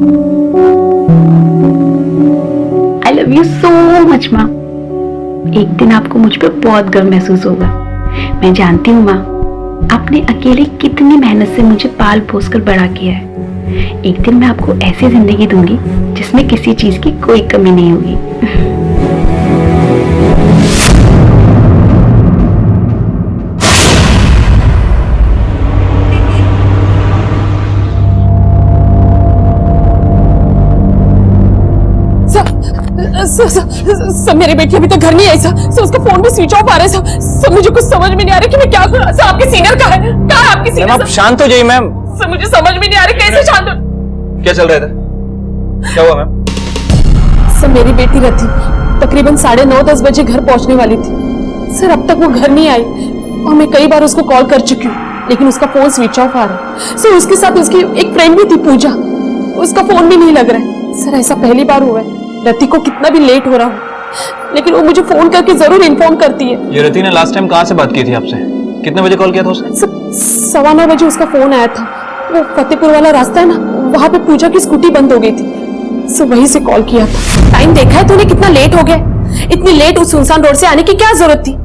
I love you so much माँ। एक दिन आपको मुझ पर बहुत गर्व महसूस होगा। मैं जानती हूँ माँ, आपने अकेले कितनी मेहनत से मुझे पाल पोस कर बड़ा किया है। एक दिन मैं आपको ऐसी जिंदगी दूंगी जिसमें किसी चीज की कोई कमी नहीं होगी। सर मेरी बेटी अभी तक घर नहीं आई सर उसका फोन भी स्विच ऑफ आ रहा है सर मुझे कुछ समझ में नहीं आ रहा कि मैं क्या करूं। सर आपके सीनियर कहाँ है आपके सीनियर? आप शांत हो जाइए मैम। सर मुझे समझ में नहीं आ रहा कैसे शांत हो। क्या चल रहा था? क्या हुआ मैम? सर मेरी बेटी रथी तकरीबन 9:30-10 बजे घर पहुंचने वाली थी सर। अब तक वो घर नहीं आई और मैं कई बार उसको कॉल कर चुकी हूँ लेकिन उसका फोन स्विच ऑफ आ रहा है। सर उसके साथ उसकी एक फ्रेंड भी थी पूजा, उसका फोन भी नहीं लग रहा है। सर ऐसा पहली बार हुआ है। रति को कितना भी लेट हो रहा हो लेकिन वो मुझे फोन करके जरूर इन्फॉर्म करती है। ये रति ने लास्ट टाइम कहाँ से बात की थी आपसे? कितने बजे कॉल किया था उसने? 9:15 बजे उसका फोन आया था। वो फतेहपुर वाला रास्ता है ना, वहां पे पूजा की स्कूटी बंद हो गई थी सो वहीं से कॉल किया था। टाइम देखा है तूने कितना लेट हो गया? इतनी लेट उस सुनसान रोड से आने की क्या जरूरत थी?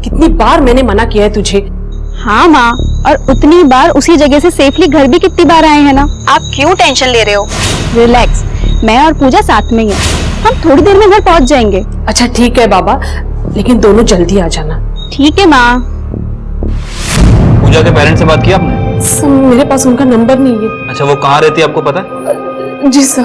कितनी बार मैंने मना किया है तुझे। हाँ माँ, और उतनी बार उसी जगह से सेफली घर भी कितनी बार आए हैं ना। आप क्यों टेंशन ले रहे हो? रिलैक्स, मैं और पूजा साथ में ही हैं। हम थोड़ी देर में घर पहुंच जाएंगे। अच्छा ठीक है बाबा, लेकिन दोनों जल्दी आ जाना। ठीक है माँ। पूजा के पेरेंट्स से बात की आपने? मेरे पास उनका नंबर नहीं है। अच्छा, वो कहाँ रहती है आपको पता है? जी सर।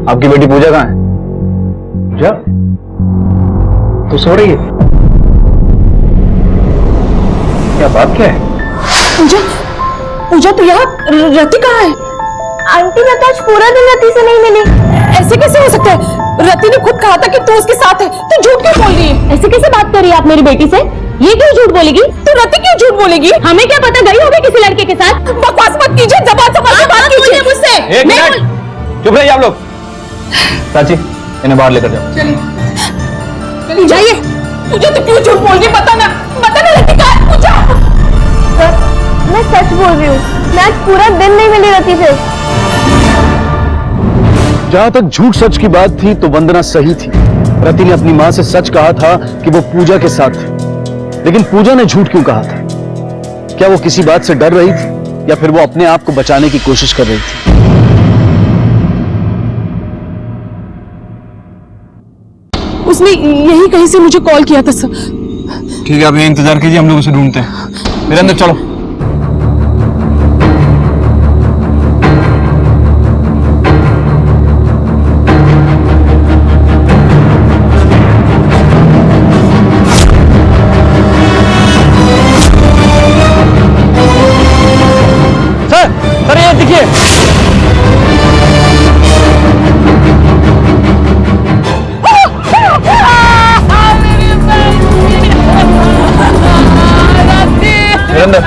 आपकी बेटी पूजा कहाँ है? पूजा तो सो रही है। क्या बात क्या है? पूजा तो यहाँ, रति कहाँ है? आंटी मैं तो आज पूरा दिन रति से नहीं मिली। ऐसे कैसे हो सकता है? रति ने खुद कहा था कि तू उसके साथ है, तू झूठ क्यों बोल रही है? ऐसे कैसे बात कर रही है आप मेरी बेटी से? ये क्यों झूठ बोलेगी? तो रति क्यों झूठ बोलेगी? हमें क्या पता, गई होगी किसी लड़के के साथ। बकवास मत कीजिए, जबान संभाल के बात कीजिए मुझसे। एक मिनट चुप रहिए आप लोग। चाची इन्हें बाहर लेकर जाओ। चलिए जाइए। तुझे तो क्यों झूठ बोल रही? बता ना रति कहाँ है? पूजा, मैं सच बोल रही हूँ, मैं आज पूरा दिन नहीं मिली रति से। जहां तक झूठ सच की बात थी तो वंदना सही थी। रति ने अपनी मां से सच कहा था कि वो पूजा के साथ थी, लेकिन पूजा ने झूठ क्यों कहा था? क्या वो किसी बात से डर रही थी या फिर वो अपने आप को बचाने की कोशिश कर रही थी? उसने यही कहीं से मुझे कॉल किया था सर। ठीक है, आप यहीं इंतजार कीजिए, हम लोग उसे ढूंढते हैं। मेरे अंदर चलो। सर ये देखिए। अंदर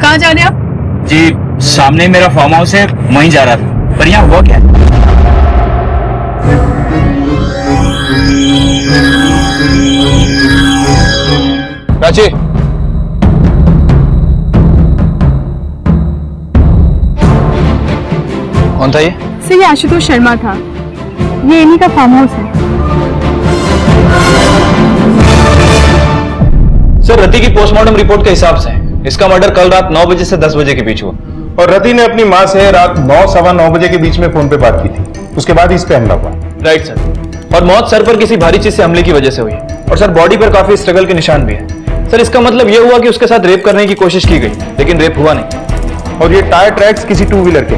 कहाँ जा रहे आप? जी सामने मेरा फार्म हाउस है, वहीं जा रहा था। पर यहाँ हुआ क्या? प्राची, कौन था ये? सर ये आशुतोष शर्मा था, ये इन्हीं का फार्म हाउस है। सर रति की पोस्टमार्टम रिपोर्ट के हिसाब से इसका मर्डर कल रात 9 बजे से 10 बजे के बीच हुआ। और रति ने अपनी मां से रात 9-9:15 बजे के बीच में फोन पे बात की थी। उसके बाद इस पे हमला हुआ। Right sir. और मौत सर पर किसी भारी चीज से हमले की वजह से हुई। और सर बॉडी पर काफी स्ट्रगल के निशान भी है। सर इसका मतलब यह हुआ कि उसके साथ रेप करने की कोशिश की गई, लेकिन रेप हुआ नहीं। और ये टायर ट्रैक्स किसी 2 व्हीलर के।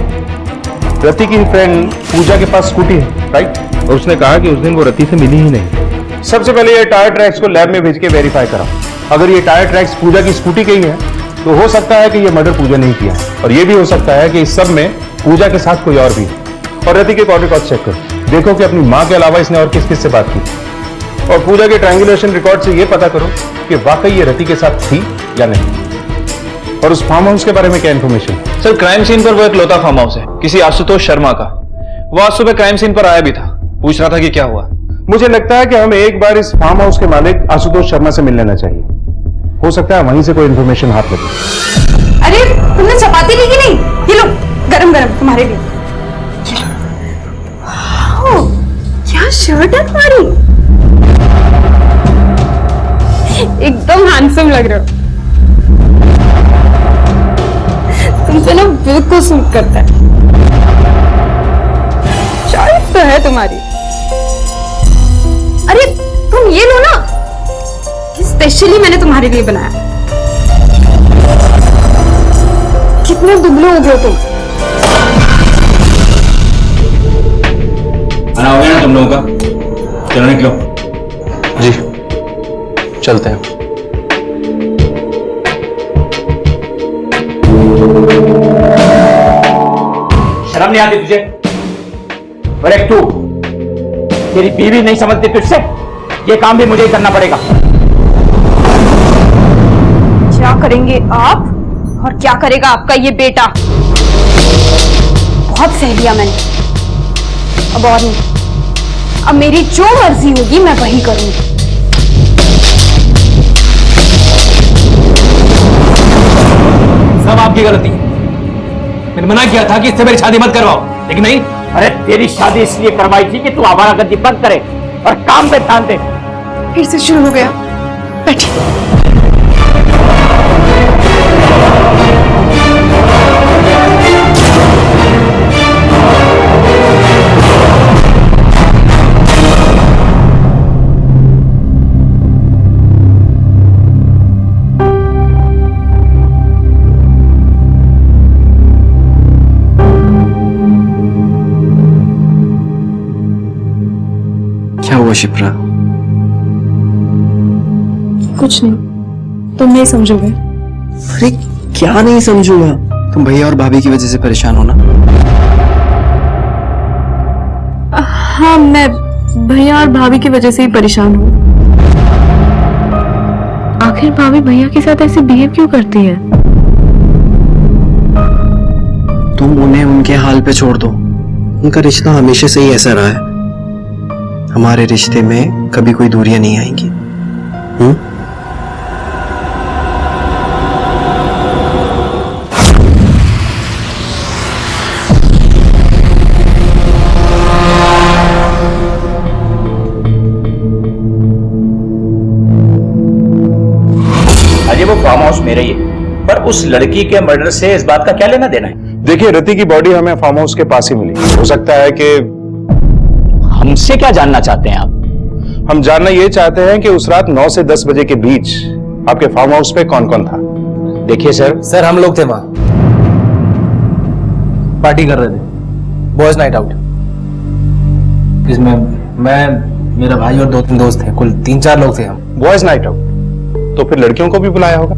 रति की फ्रेंड पूजा के पास स्कूटी है, राइट? और उसने कहा कि उस दिन वो रति से मिली ही नहीं। सबसे पहले ये टायर ट्रैक्स को लैब में भेज के वेरीफाई कराओ। अगर ये टायर ट्रैक्स पूजा की स्कूटी के ही है तो हो सकता है कि ये मर्डर पूजा नहीं किया, और ये भी हो सकता है कि इस सब में पूजा के साथ कोई और भी है। और रति के कॉल रिकॉर्ड चेक करो, देखो कि अपनी मां के अलावा इसने और किस किस से बात की। और पूजा के ट्रायंगुलेशन रिकॉर्ड से यह पता करो कि वाकई ये रति के साथ थी या नहीं। और उस फार्म हाउस के बारे में क्या इंफॉर्मेशन है? सर क्राइम सीन पर वो एक लौता फार्म हाउस है, किसी आशुतोष शर्मा का। वो आज सुबह क्राइम सीन पर आया भी था, पूछ रहा था कि क्या हुआ। मुझे लगता है कि हमें एक बार इस फार्म हाउस के मालिक आशुतोष शर्मा से मिल लेना चाहिए। हो सकता है वहीं से कोई इंफॉर्मेशन हाथ लगे। अरे तुमने चपाती ली कि नहीं? ये लो गरम गरम तुम्हारे लिए। ओह, क्या शर्ट है तुम्हारी, एकदम हैंडसम लग रहे हो। तुमसे ना बिल्कुल सूट करता है, चॉइस तो है तुम्हारी। अरे तुम ये लो ना, स्पेशली मैंने तुम्हारे लिए बनाया। कितने दुबले हो गए तुम। खाना हो गया ना तुम लोगों का? चलो निकलो। जी चलते हैं। शर्म नहीं आती तुझे? और एक तू, तेरी बीवी नहीं समझती तुझसे, ये काम भी मुझे ही करना पड़ेगा। क्या करेंगे आप और क्या करेगा आपका ये बेटा? बहुत सह लिया मैंने, अब और नहीं। अब मेरी जो मर्जी होगी मैं वही करूंगी। सब आपकी गलती है। मैंने मना किया था कि इससे मेरी शादी मत करवाओ, लेकिन नहीं। अरे तेरी शादी इसलिए करवाई थी कि तू आवारागर्दी बंद करे और काम पे ध्यान दे। फिर से शुरू हो गया, बैठिए। क्या हुआ शिप्रा? कुछ नहीं, तुम नहीं समझोगे। अरे क्या नहीं समझूंगा? तुम भैया और भाभी की वजह से परेशान हो ना? हाँ, मैं भैया और भाभी की वजह से ही परेशान हूँ। आखिर भाभी भैया के साथ ऐसे बिहेव क्यों करती है? तुम उन्हें उनके हाल पे छोड़ दो। उनका रिश्ता हमेशा से ही ऐसा रहा है। हमारे रिश्ते में कभी कोई दूरियां नहीं आएंगी। अजय वो फार्म हाउस मेरा ही है, पर उस लड़की के मर्डर से इस बात का क्या लेना देना है? देखिए, रति की बॉडी हमें फार्म हाउस के पास ही मिली। हो सकता है कि हमसे क्या जानना चाहते हैं आप? हम जानना ये चाहते हैं कि उस रात 9 से 10 बजे के बीच आपके फार्म हाउस पे कौन कौन था। देखिए सर, हम लोग थे वहां, पार्टी कर रहे थे, बॉयज नाइट आउट। इसमें मैं, मेरा भाई और 2-3 दोस्त थे, कुल 3-4 लोग थे हम। बॉयज नाइट आउट, तो फिर लड़कियों को भी बुलाया होगा?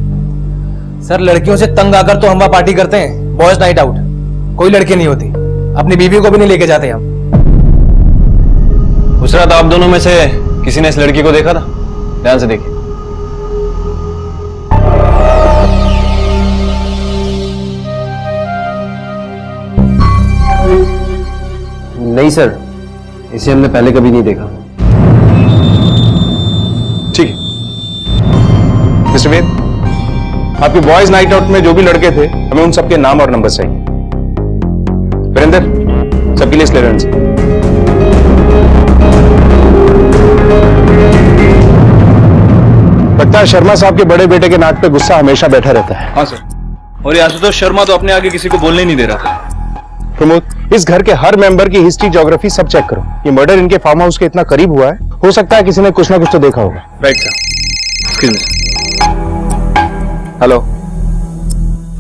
सर लड़कियों से तंग आकर तो हम वहां पार्टी करते हैं, बॉयज नाइट आउट कोई लड़की नहीं होती। अपनी बीवी को भी नहीं लेके जाते हम। उस रात आप दोनों में से किसी ने इस लड़की को देखा था? ध्यान से देखिए। नहीं सर, इसे हमने पहले कभी नहीं देखा। ठीक है मिस्टर वेद, आपके बॉयज नाइट आउट में जो भी लड़के थे, हमें उन सबके नाम और नंबर चाहिए। वीरेंद्र, सबकी लिस्ट ले रहे हैं। लगता है शर्मा साहब के बड़े बेटे के नाक पे गुस्सा हमेशा बैठा रहता है। हाँ सर, और ये आशुतोष शर्मा तो अपने आगे किसी को बोलने ही नहीं दे रहा था। प्रमोद, इस घर के हर मेंबर की हिस्ट्री, ज्योग्राफी सब चेक करो। ये मर्डर इनके फार्म हाउस के इतना करीब हुआ है, हो सकता है किसी ने कुछ ना कुछ तो देखा होगा। Right sir, excuse me. Hello,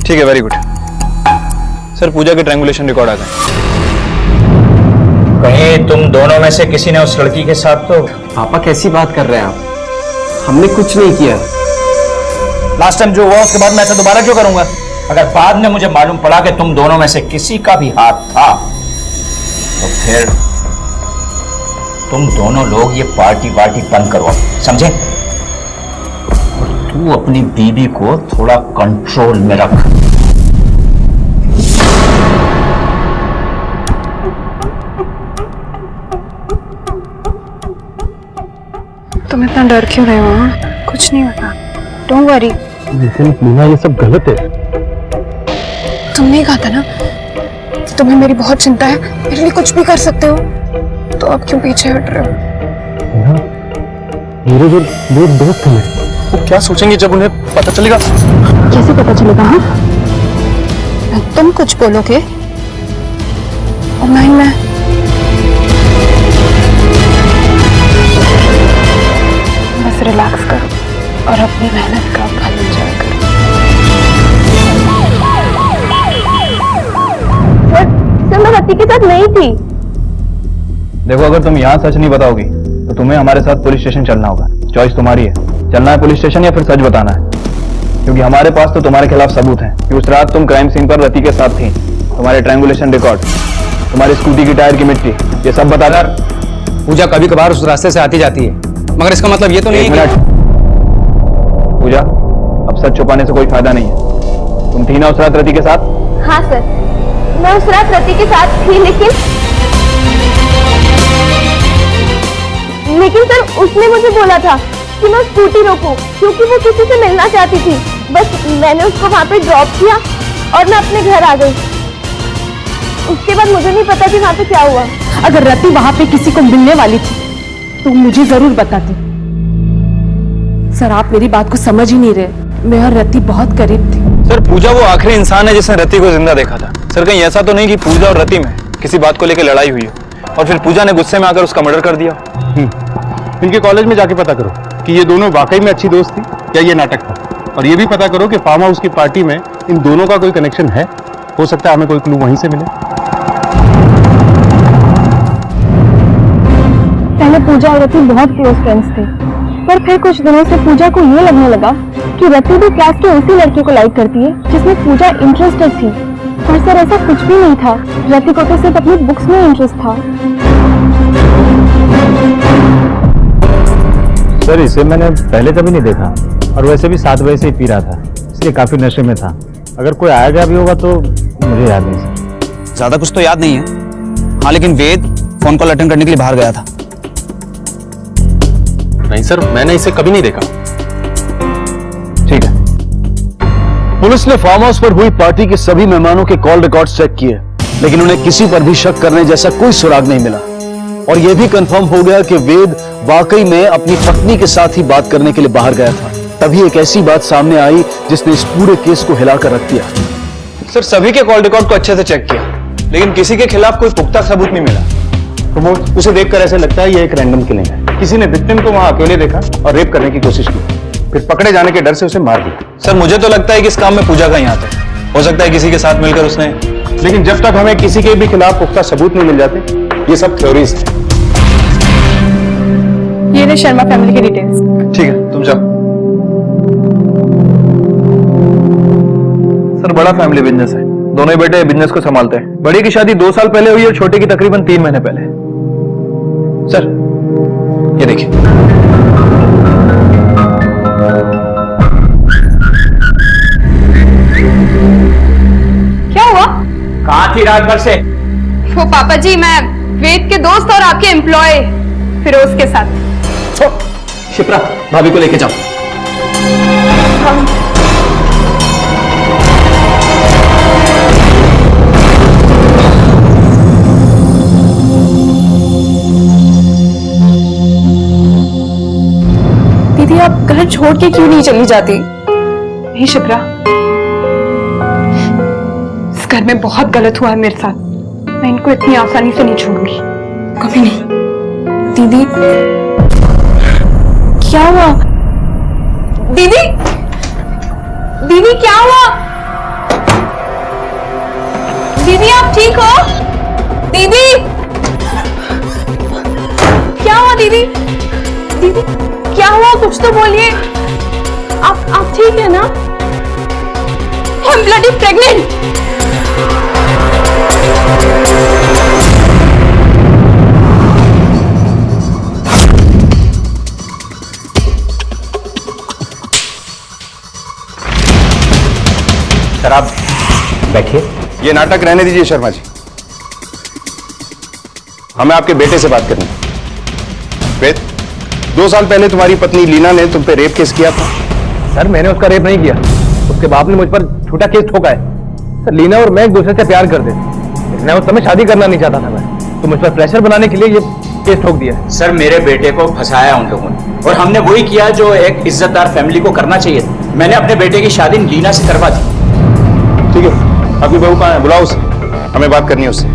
ठीक है, वेरी गुड सर। पूजा के ट्रायंगुलेशन रिकॉर्ड आ गए। कहीं तुम दोनों में से किसी ने उस लड़की के साथ तो? पापा कैसी बात कर रहे हैं आप? हमने कुछ नहीं किया। लास्ट टाइम जो हुआ उसके बाद मैं ऐसा दोबारा क्यों करूंगा? अगर बाद में मुझे मालूम पड़ा कि तुम दोनों में से किसी का भी हाथ था, तो फिर तुम दोनों लोग ये पार्टी वार्टी बंद करो, समझे? और तू अपनी बीवी को थोड़ा कंट्रोल में रख। तुम इतना डर क्यों रहे हो? कुछ नहीं होता, डोंट वरी। लेकिन मीना ये सब गलत है। तुमने ही कहा था ना तुम्हें मेरी बहुत चिंता है, मेरे लिए कुछ भी कर सकते हो, तो अब क्यों पीछे हट रहे हो? मेरे जो दो दोस्त हैं वो क्या सोचेंगे जब उन्हें पता चलेगा? कैसे पता चलेगा? हाँ, तुम कुछ बोलोगे और नहीं मैं। बस रिलैक्स करो और अपनी मेहनत का फल एंजॉय करो। सर मैं रति के साथ नहीं थी। देखो, अगर तुम यहाँ सच नहीं बताओगी तो तुम्हें हमारे साथ पुलिस स्टेशन चलना होगा। चॉइस तुम्हारी है, चलना है पुलिस स्टेशन या फिर सच बताना है, क्योंकि हमारे पास तो तुम्हारे खिलाफ सबूत हैं कि उस रात तुम क्राइम सीन पर रति के साथ थी। तुम्हारे ट्रायंगुलेशन रिकॉर्ड, तुम्हारी स्कूटी की टायर की मिट्टी, ये सब बता कर। पूजा कभी कभार उस रास्ते से आती जाती है, मगर इसका मतलब ये तो नहीं है कि... पूजा, अब सच छुपाने से कोई फायदा नहीं है। तुम थी ना उस रात रति के साथ? हाँ सर, मैं उस रात रति के साथ थी, लेकिन सर उसने मुझे बोला था कि मैं स्कूटी रोकूं क्योंकि वो किसी से मिलना चाहती थी। बस मैंने उसको वहां पे ड्रॉप किया और मैं अपने घर आ गई। उसके बाद मुझे नहीं पता कि वहां पे क्या हुआ। अगर रति वहां पे किसी को मिलने वाली थी तो मुझे जरूर बताती। सर आप मेरी बात को समझ ही नहीं रहे, मैं और रति बहुत करीब थी। सर पूजा वो आखिरी इंसान है जिसने रति को जिंदा देखा था। सर कहीं ऐसा तो नहीं कि पूजा और रति में किसी बात को लेकर लड़ाई हुई हो और फिर पूजा ने गुस्से में आकर उसका मर्डर कर दिया? इनके कॉलेज में जाके पता करो कि ये दोनों वाकई में अच्छी दोस्त थी या ये नाटक था, और ये भी पता करो कि फार्म हाउस की पार्टी में इन दोनों का कोई कनेक्शन है। हो सकता है हमें कोई क्लू वहीं से मिले। पहले पूजा और रति बहुत क्लोज फ्रेंड्स थे, पर फिर कुछ दिनों से पूजा को ये लगने लगा कि रति भी क्लास के उसी लड़के को लाइक करती है जिसमें पूजा इंटरेस्टेड थी। पर सर ऐसा कुछ भी नहीं था, रति को तो सिर्फ अपनी बुक्स में इंटरेस्ट था। सर इसे मैंने पहले कभी नहीं देखा, और वैसे भी 7 बजे से ही पी रहा था, इसलिए काफी नशे में था। अगर कोई आया गया भी होगा तो मुझे याद नहीं सर। ज्यादा कुछ तो याद नहीं है। हाँ, लेकिन वेद फोन कॉल अटेंड करने के लिए बाहर गया था। नहीं सर, मैंने इसे कभी नहीं देखा। ठीक है। पुलिस ने फार्म हाउस पर हुई पार्टी के सभी मेहमानों के कॉल रिकॉर्ड्स चेक किए, लेकिन उन्हें किसी पर भी शक करने जैसा कोई सुराग नहीं मिला। और यह भी कंफर्म हो गया कि वेद वाकई में अपनी पत्नी के साथ ही बात करने के लिए बाहर गया था। तभी एक ऐसी बात सामने आई जिसने इस पूरे केस को हिलाकर रख दिया। सर सभी के कॉल रिकॉर्ड को अच्छे से चेक किया, लेकिन किसी के खिलाफ कोई पुख्ता सबूत नहीं मिला। प्रमोद, उसे देखकर ऐसे लगता है ये एक रैंडम किलिंग है। किसी ने विक्टिम को वहां अकेले देखा और रेप करने की कोशिश की, फिर पकड़े जाने के डर से उसे मार दिया। सर मुझे तो लगता है कि इस काम में पूजा का ही हाथ है। हो सकता है किसी के साथ मिलकर उसने... लेकिन जब तक हमें किसी के भी खिलाफ पुख्ता सबूत नहीं मिल जाते, ये सब थ्योरीज है। ये रहे शर्मा फैमिली के डिटेल्स। ठीक है, तुम जाओ। सर बड़ा फैमिली बिजनेस है, दोनों ही बेटे बिजनेस को संभालते हैं। बड़ी की शादी 2 साल पहले हुई और छोटे की तकरीबन 3 महीने पहले। सर ये देखिए। क्या हुआ? कहाँ थी रात भर से? वो पापा जी, मैं वेद के दोस्त और आपके एम्प्लॉय फिरोज के साथ। शिप्रा, भाभी को लेके जाओ। दीदी आप घर छोड़ के क्यों नहीं चली जाती? नहीं शिप्रा, इस घर में बहुत गलत हुआ है मेरे साथ। मैं इनको इतनी आसानी से नहीं छोड़ूंगी, कभी नहीं। दीदी क्या हुआ? दीदी, दीदी क्या हुआ? दीदी आप ठीक हो? दीदी क्या हुआ? दीदी, दीदी क्या हुआ? कुछ तो बोलिए। आप ठीक है ना? I'm bloody pregnant. सर आप बैठिए। ये नाटक रहने दीजिए शर्मा जी, हमें आपके बेटे से बात करनी है। वेद, 2 साल पहले तुम्हारी पत्नी लीना ने तुम पे रेप केस किया था। सर मैंने उसका रेप नहीं किया, उसके बाप ने मुझ पर झूठा केस ठोका है। सर लीना और मैं एक दूसरे से प्यार करते थे, मैं उस समय शादी करना नहीं चाहता था मैं, तो मुझ पर प्रेशर बनाने के लिए ये केस ठोक दिया। सर मेरे बेटे को फंसाया उन लोगों ने, और हमने वही किया जो एक इज्जतदार फैमिली को करना चाहिए था। मैंने अपने बेटे की शादी लीना से करवा दी। ठीक है, आपकी बहू कहाँ है? बुलाओ उसे, हमें बात करनी है उससे।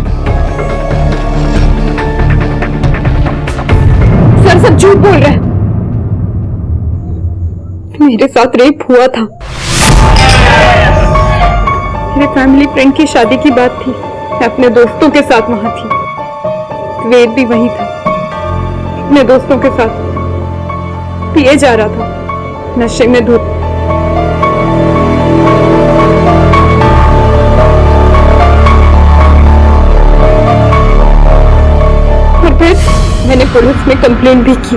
सर सब झूठ बोल रहे हैं, मेरे साथ रेप हुआ था। मेरे फैमिली फ्रेंड की शादी की बात थी, मैं अपने दोस्तों के साथ वहां थी, वेद भी वही था, अपने दोस्तों के साथ पिए जा रहा था, नशे में धुत। और फिर मैंने पुलिस में कंप्लेंट भी की,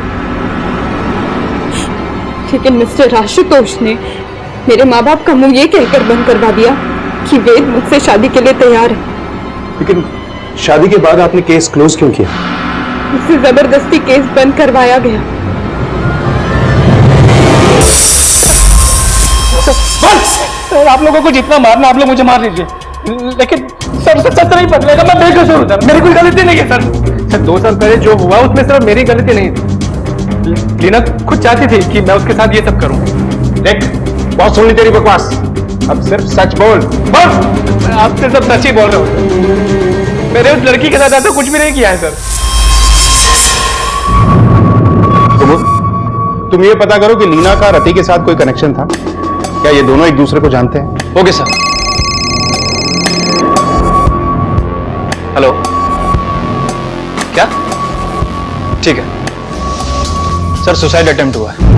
लेकिन मिस्टर आशुतोष ने मेरे माँ बाप का मुंह ये कहकर बंद करवा दिया कि वेद मुझसे शादी के लिए तैयार है। लेकिन शादी के बाद आपने केस क्लोज क्यों किया? उससे जबरदस्ती केस बंद करवाया गया। सर आप लोगों को जितना मारना आप लोग मुझे मार लीजिए, लेकिन सर सच नहीं बदलेगा, मैं बेकसूर हूं सर, मेरी कोई गलती नहीं है सर। 2 साल पहले जो हुआ उसमें सिर्फ मेरी गलती नहीं थी, लीना खुद चाहती थी कि मैं उसके साथ ये सब करूं। देख, बहुत सुन ली तेरी बकवास, अब सिर्फ सच बोल। बस आपसे सब सच ही बोल रहा हूं, मैंने उस लड़की के साथ ऐसा कुछ भी नहीं किया है सर। तुम ये पता करो कि लीना का रति के साथ कोई कनेक्शन था, क्या ये दोनों एक दूसरे को जानते हैं? Okay sir. हेलो, क्या? ठीक है सर, सुसाइड अटेम्प्ट हुआ है।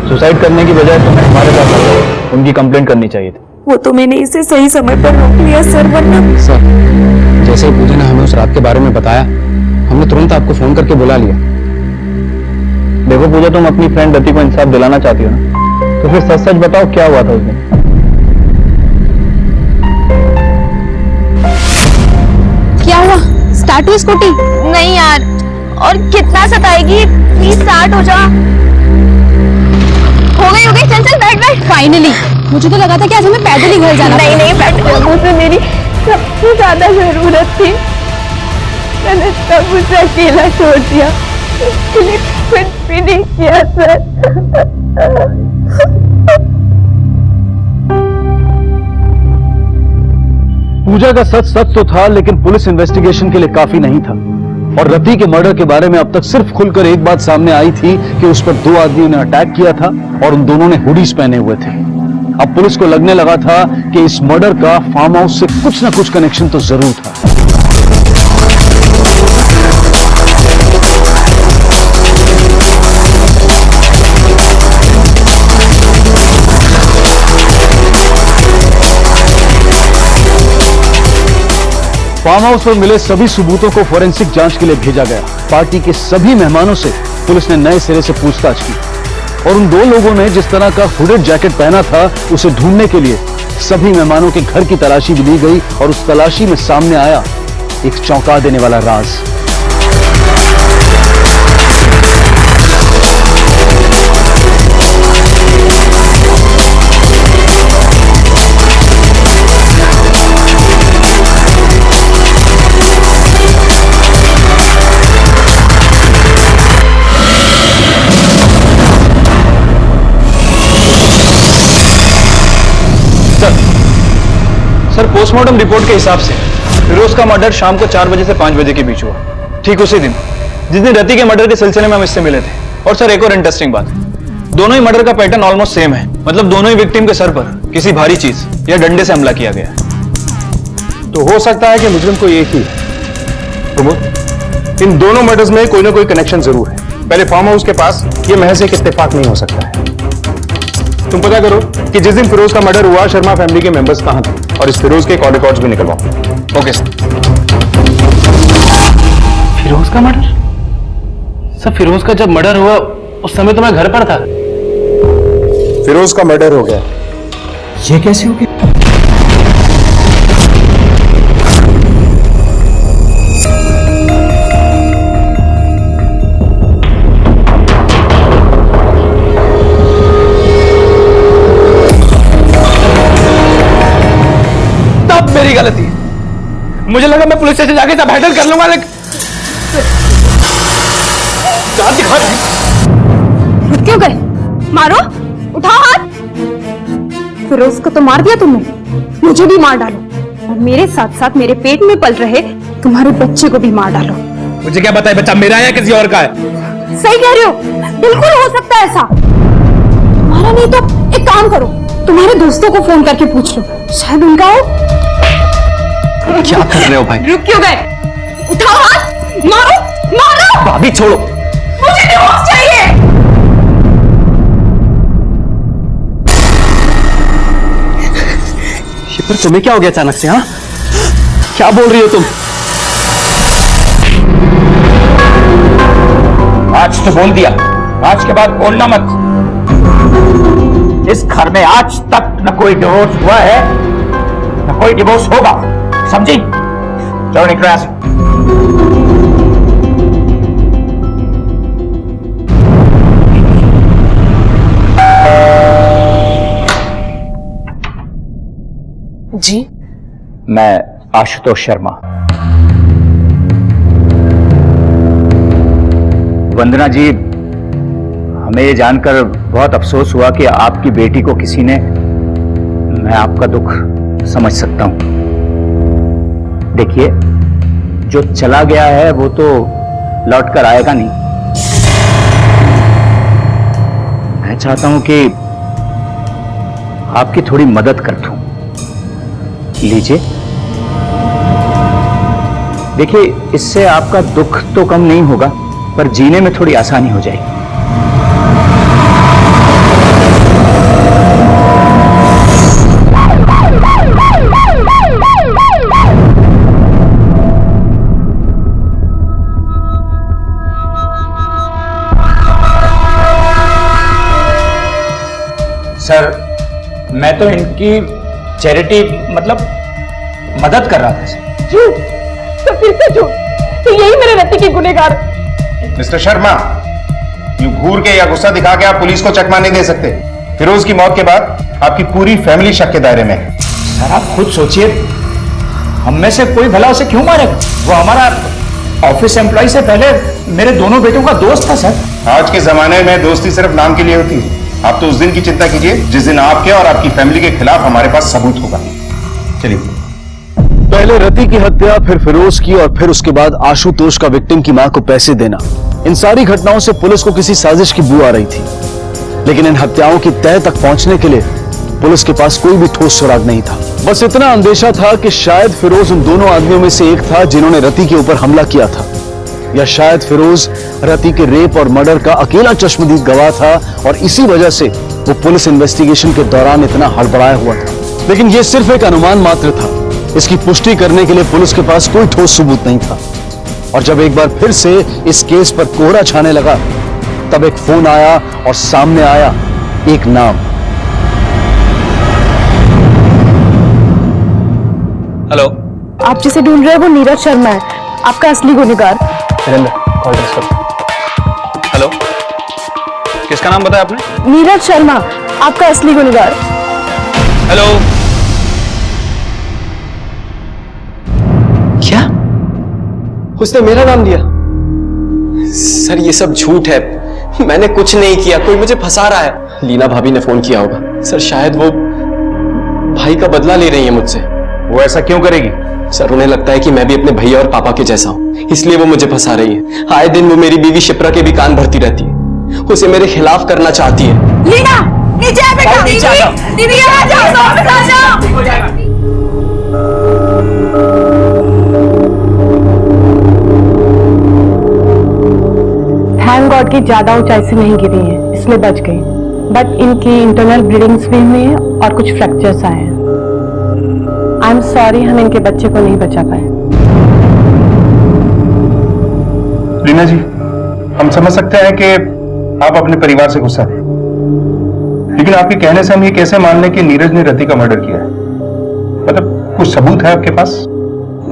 सुसाइड करने की बजाय तुम्हें हमारे साथ उनकी कंप्लेंट करनी चाहिए थी। वो तो मैंने इसे सही समय पर रोक लिया सर, वरना सर जैसे ही पूजा ने हमें उस रात के बारे में बताया, हमने तुरंत आपको फोन करके बुला लिया। देखो पूजा, तुम अपनी फ्रेंड रति को इंसाफ दिलाना चाहती हो ना, तो फिर सच सच बताओ क्या हुआ था उस दिन। क्या हुआ? स्टार्ट हुई स्कूटी? नहीं यार, और कितना सताएगी, प्लीज स्टार्ट हो जा। हो गई, चल चल बैठ बैठ। फाइनली, मुझे तो लगा था कि आज हमें पैदल ही घर जाना। नहीं नहीं बैठ, मुझे मेरी सबसे ज्यादा जरूरत थी, मैंने सब उसे अकेला छोड़ दिया, उसके लिए कुछ भी नहीं किया सर। पूजा का सच सच तो था, लेकिन पुलिस इन्वेस्टिगेशन के लिए काफी नहीं था। और रति के मर्डर के बारे में अब तक सिर्फ खुलकर एक बात सामने आई थी कि उस पर 2 आदमियों ने अटैक किया था और उन दोनों ने हुडीज पहने हुए थे। अब पुलिस को लगने लगा था कि इस मर्डर का फार्म हाउस से कुछ ना कुछ कनेक्शन तो जरूर था। फार्म हाउस पर मिले सभी सबूतों को फोरेंसिक जांच के लिए भेजा गया। पार्टी के सभी मेहमानों से पुलिस ने नए सिरे से पूछताछ की और उन 2 लोगों ने जिस तरह का हुडेड जैकेट पहना था, उसे ढूंढने के लिए सभी मेहमानों के घर की तलाशी भी ली गई और उस तलाशी में सामने आया एक चौंका देने वाला राज। सर पोस्टमार्टम रिपोर्ट के हिसाब से फिरोज का मर्डर शाम को 4 बजे से 5 बजे के बीच हुआ, ठीक उसी दिन जिस दिन रति के मर्डर के सिलसिले में हम इससे मिले थे। और सर एक और इंटरेस्टिंग बात, दोनों ही मर्डर का पैटर्न ऑलमोस्ट सेम है, मतलब दोनों ही विक्टिम के सर पर किसी भारी चीज या डंडे से हमला किया गया है। तो हो सकता है कि मुजरिम को एक ही। इन दोनों मर्डर्स में कोई ना कोई कनेक्शन जरूर है। पहले फार्म हाउस के पास ये महज एक इत्तेफाक नहीं हो सकता है। तुम पता करो कि जिस दिन फिरोज का मर्डर हुआ शर्मा फैमिली के मेंबर्स कहां थे और इस फिरोज के कॉल रिकॉर्ड्स भी निकलवाओ। Okay sir. फिरोज का मर्डर? सर फिरोज का जब मर्डर हुआ उस समय तो मैं घर पर था। फिरोज का मर्डर हो गया। ये कैसे हो गया? तब मेरी गलती है। मुझे लगा मैं पुलिस स्टेशन जाके सब हैंडल कर लूंगा, लेकिन कहां दिखा रहे हैं? रुक क्यों गए? मारो, उठाओ हाथ। फिरोज को तो मार दिया तुमने, मुझे भी मार डालो और मेरे साथ साथ मेरे पेट में पल रहे तुम्हारे बच्चे को भी मार डालो। मुझे क्या पता है बच्चा मेरा है या किसी और का है? सही कह रहे हो, बिल्कुल हो सकता है ऐसा। तुम्हारा नहीं तो एक काम करो, तुम्हारे दोस्तों को फोन करके पूछ लो, शायद उनका हो। क्या कर रहे हो भाई? रुक क्यों गए? उठाओ हाथ, मारो मारो। भाभी छोड़ो। मुझे डिवोर्स चाहिए। शिपर तुम्हें क्या हो गया अचानक से? हाँ, क्या बोल रही हो तुम? आज तो बोल दिया, आज के बाद बोलना मत। इस घर में आज तक न कोई डिवोर्स हुआ है न कोई डिवोर्स होगा, समझी? चलो निकलो यहां से। जी मैं आशुतोष शर्मा। वंदना जी, हमें ये जानकर बहुत अफसोस हुआ कि आपकी बेटी को किसी ने, मैं आपका दुख समझ सकता हूं। देखिए, जो चला गया है वो तो लौट कर आएगा नहीं। मैं चाहता हूं कि आपकी थोड़ी मदद कर दूं। लीजिए, देखिए, इससे आपका दुख तो कम नहीं होगा पर जीने में थोड़ी आसानी हो जाएगी। सर, मैं तो इनकी चैरिटी मतलब मदद कर रहा था सर। झूठ, तो फिर से झूठ, तो यही मेरे रति के गुनहगार। मिस्टर शर्मा, यूं घूर के या गुस्सा दिखा के आप पुलिस को चकमा नहीं दे सकते। फिरोज की मौत के बाद आपकी पूरी फैमिली शक के दायरे में है। सर आप खुद सोचिए, हम में से कोई भला उसे क्यों मारे? वो हमारा ऑफिस एम्प्लॉय से पहले मेरे दोनों बेटों का दोस्त था सर। आज के जमाने में दोस्ती सिर्फ नाम के लिए होती है। आप तो उस दिन की चिंता कीजिए जिस दिन आपके और आपकी फैमिली के खिलाफ हमारे पास सबूत होगा। चलिए। पहले रति की हत्या, फिर फिरोज की और फिर उसके बाद आशुतोष का विक्टिम की मां को पैसे देना, इन सारी घटनाओं से पुलिस को किसी साजिश की बू आ रही थी। लेकिन इन हत्याओं की तह तक पहुंचने के लिए पुलिस के पास कोई भी ठोस सुराग नहीं था। बस इतना अंदेशा था कि शायद फिरोज उन दोनों आदमियों में से एक था जिन्होंने रति के ऊपर हमला किया था, या शायद फिरोज रति के रेप और मर्डर का अकेला चश्मदीद गवाह था और इसी वजह से वो पुलिस इन्वेस्टिगेशन के दौरान इतना हड़बड़ाया हुआ था। लेकिन यह सिर्फ एक अनुमान मात्र था। इसकी पुष्टि करने के लिए पुलिस के पास कोई ठोस सबूत नहीं था। और जब एक बार फिर से इस केस पर कोहरा छाने लगा, तब एक फोन आया और सामने आया एक नाम। हेलो, आप जिसे ढूंढ रहे हैं वो नीरज शर्मा है, आपका असली गुनहगार। Call transfer. हेलो, किसका नाम बताया आपने? नीरज शर्मा, आपका असली गुनहगार। हेलो। क्या? उसने मेरा नाम लिया? सर ये सब झूठ है, मैंने कुछ नहीं किया, कोई मुझे फंसा रहा है। लीना भाभी ने फोन किया होगा। सर शायद वो भाई का बदला ले रही है मुझसे। वो ऐसा क्यों करेगी? सर उन्हें लगता है कि मैं भी अपने भैया और पापा के जैसा हूं, इसलिए वो मुझे फंसा रही है। आए दिन वो मेरी बीवी शिप्रा के भी कान भरती रहती है, उसे मेरे खिलाफ करना चाहती है। लीना, नीचे आ बेटा। नीचे आ जाओ। दीदी आ जाओ, वापस आ जाओ। थैंक गॉड की ज्यादा ऊंचाई से नहीं गिरी है, इसलिए बच गई। बट इनकी इंटरनल ब्लीडिंग्स भी हुई है और कुछ फ्रैक्चर्स आए हैं। आई एम सॉरी, हम इनके बच्चे को नहीं बचा पाए। रीना जी, हम समझ सकते हैं कि आप अपने परिवार से गुस्सा थे, लेकिन आपके कहने से हम ये कैसे मान लें कि नीरज ने रति का मर्डर किया है? मतलब कुछ सबूत है आपके पास?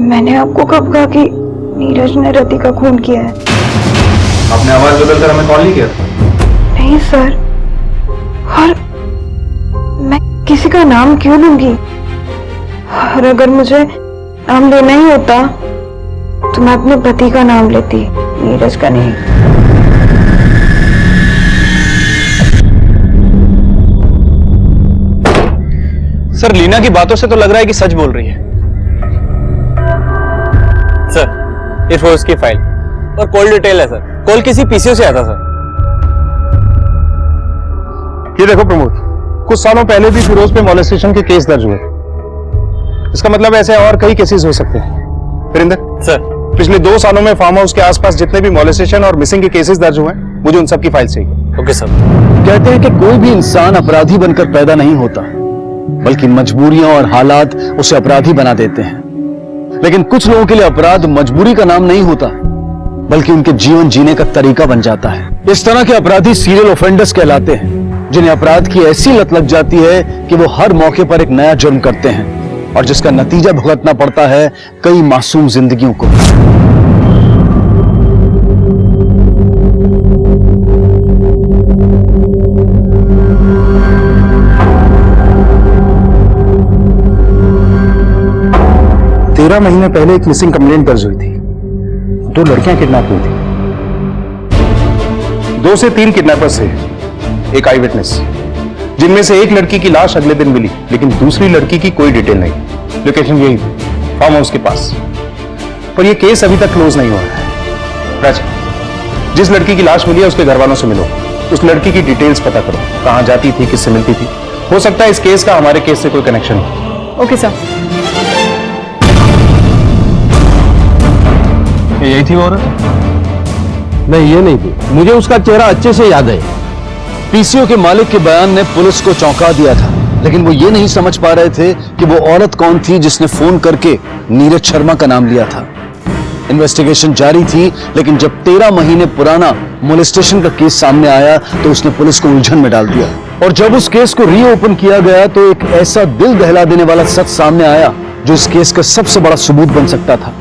मैंने आपको कब कहा कि नीरज ने रति का खून किया है? आपने आवाज बदलकर हमें कॉल नहीं किया? नहीं सर, और मैं किसी का नाम क्यों लूंगी? और अगर मुझे नाम लेना ही होता तो मैं अपने पति का नाम लेती, नीरज का नहीं। सर, लीना की बातों से तो लग रहा है कि सच बोल रही है। सर, ये फोर्स की फाइल और कॉल डिटेल है सर। कॉल किसी पीसीओ से आता सर। ये देखो प्रमोद, कुछ सालों पहले भी फिरोज पे मॉलेस्टेशन के केस दर्ज हुए। इसका मतलब ऐसे और कई केसेस हो सकते हैं। वीरेंद्र सर, पिछले 2 सालों में फार्म हाउस के आसपास जितने भी मॉलेस्टेशन और मिसिंग के केसेस दर्ज हुए हैं, मुझे उन सब की फाइल चाहिए। Okay sir. कहते हैं कि कोई भी इंसान अपराधी बनकर पैदा नहीं होता, बल्कि मजबूरियां और हालात उसे अपराधी बना देते हैं। लेकिन कुछ लोगों के लिए अपराध मजबूरी का नाम नहीं होता, बल्कि उनके जीवन जीने का तरीका बन जाता है। इस तरह के अपराधी सीरियल ऑफेंडर्स कहलाते हैं, जिन्हें अपराध की ऐसी लत लग जाती है कि वो हर मौके पर एक नया जुर्म करते हैं और जिसका नतीजा भुगतना पड़ता है कई मासूम जिंदगियों को। तेरह महीने पहले एक मिसिंग कंप्लेंट दर्ज हुई थी। 2 लड़कियां किडनैप हुई थी। 2 से 3 किडनैपर्स थे, एक आई विटनेस, जिनमें से एक लड़की की लाश अगले दिन मिली, लेकिन दूसरी लड़की की कोई डिटेल नहीं। लोकेशन यही थी, फार्म हाउस के पास। पर यह केस अभी तक क्लोज नहीं हुआ है। राज, जिस लड़की की लाश मिली है उसके घर वालों से मिलो, उस लड़की की डिटेल्स पता करो, कहां जाती थी, किससे मिलती थी। हो सकता है इस केस का हमारे केस से कोई कनेक्शन हो। Okay sir. यही थी वो औरत? नहीं, ये नहीं थी। मुझे उसका चेहरा अच्छे से याद है। पीसीओ के मालिक के बयान ने पुलिस को चौंका दिया था, लेकिन वो ये नहीं समझ पा रहे थे कि वो औरत कौन थी जिसने फोन करके नीरज शर्मा का नाम लिया था। इन्वेस्टिगेशन जारी थी, लेकिन जब 13 महीने पुराना मोलेस्टेशन का केस सामने आया तो उसने पुलिस को उलझन में डाल दिया। और जब उस केस को रीओपन किया गया तो एक ऐसा दिल दहला देने वाला सच सामने आया जो इस केस का सबसे बड़ा सबूत बन सकता था।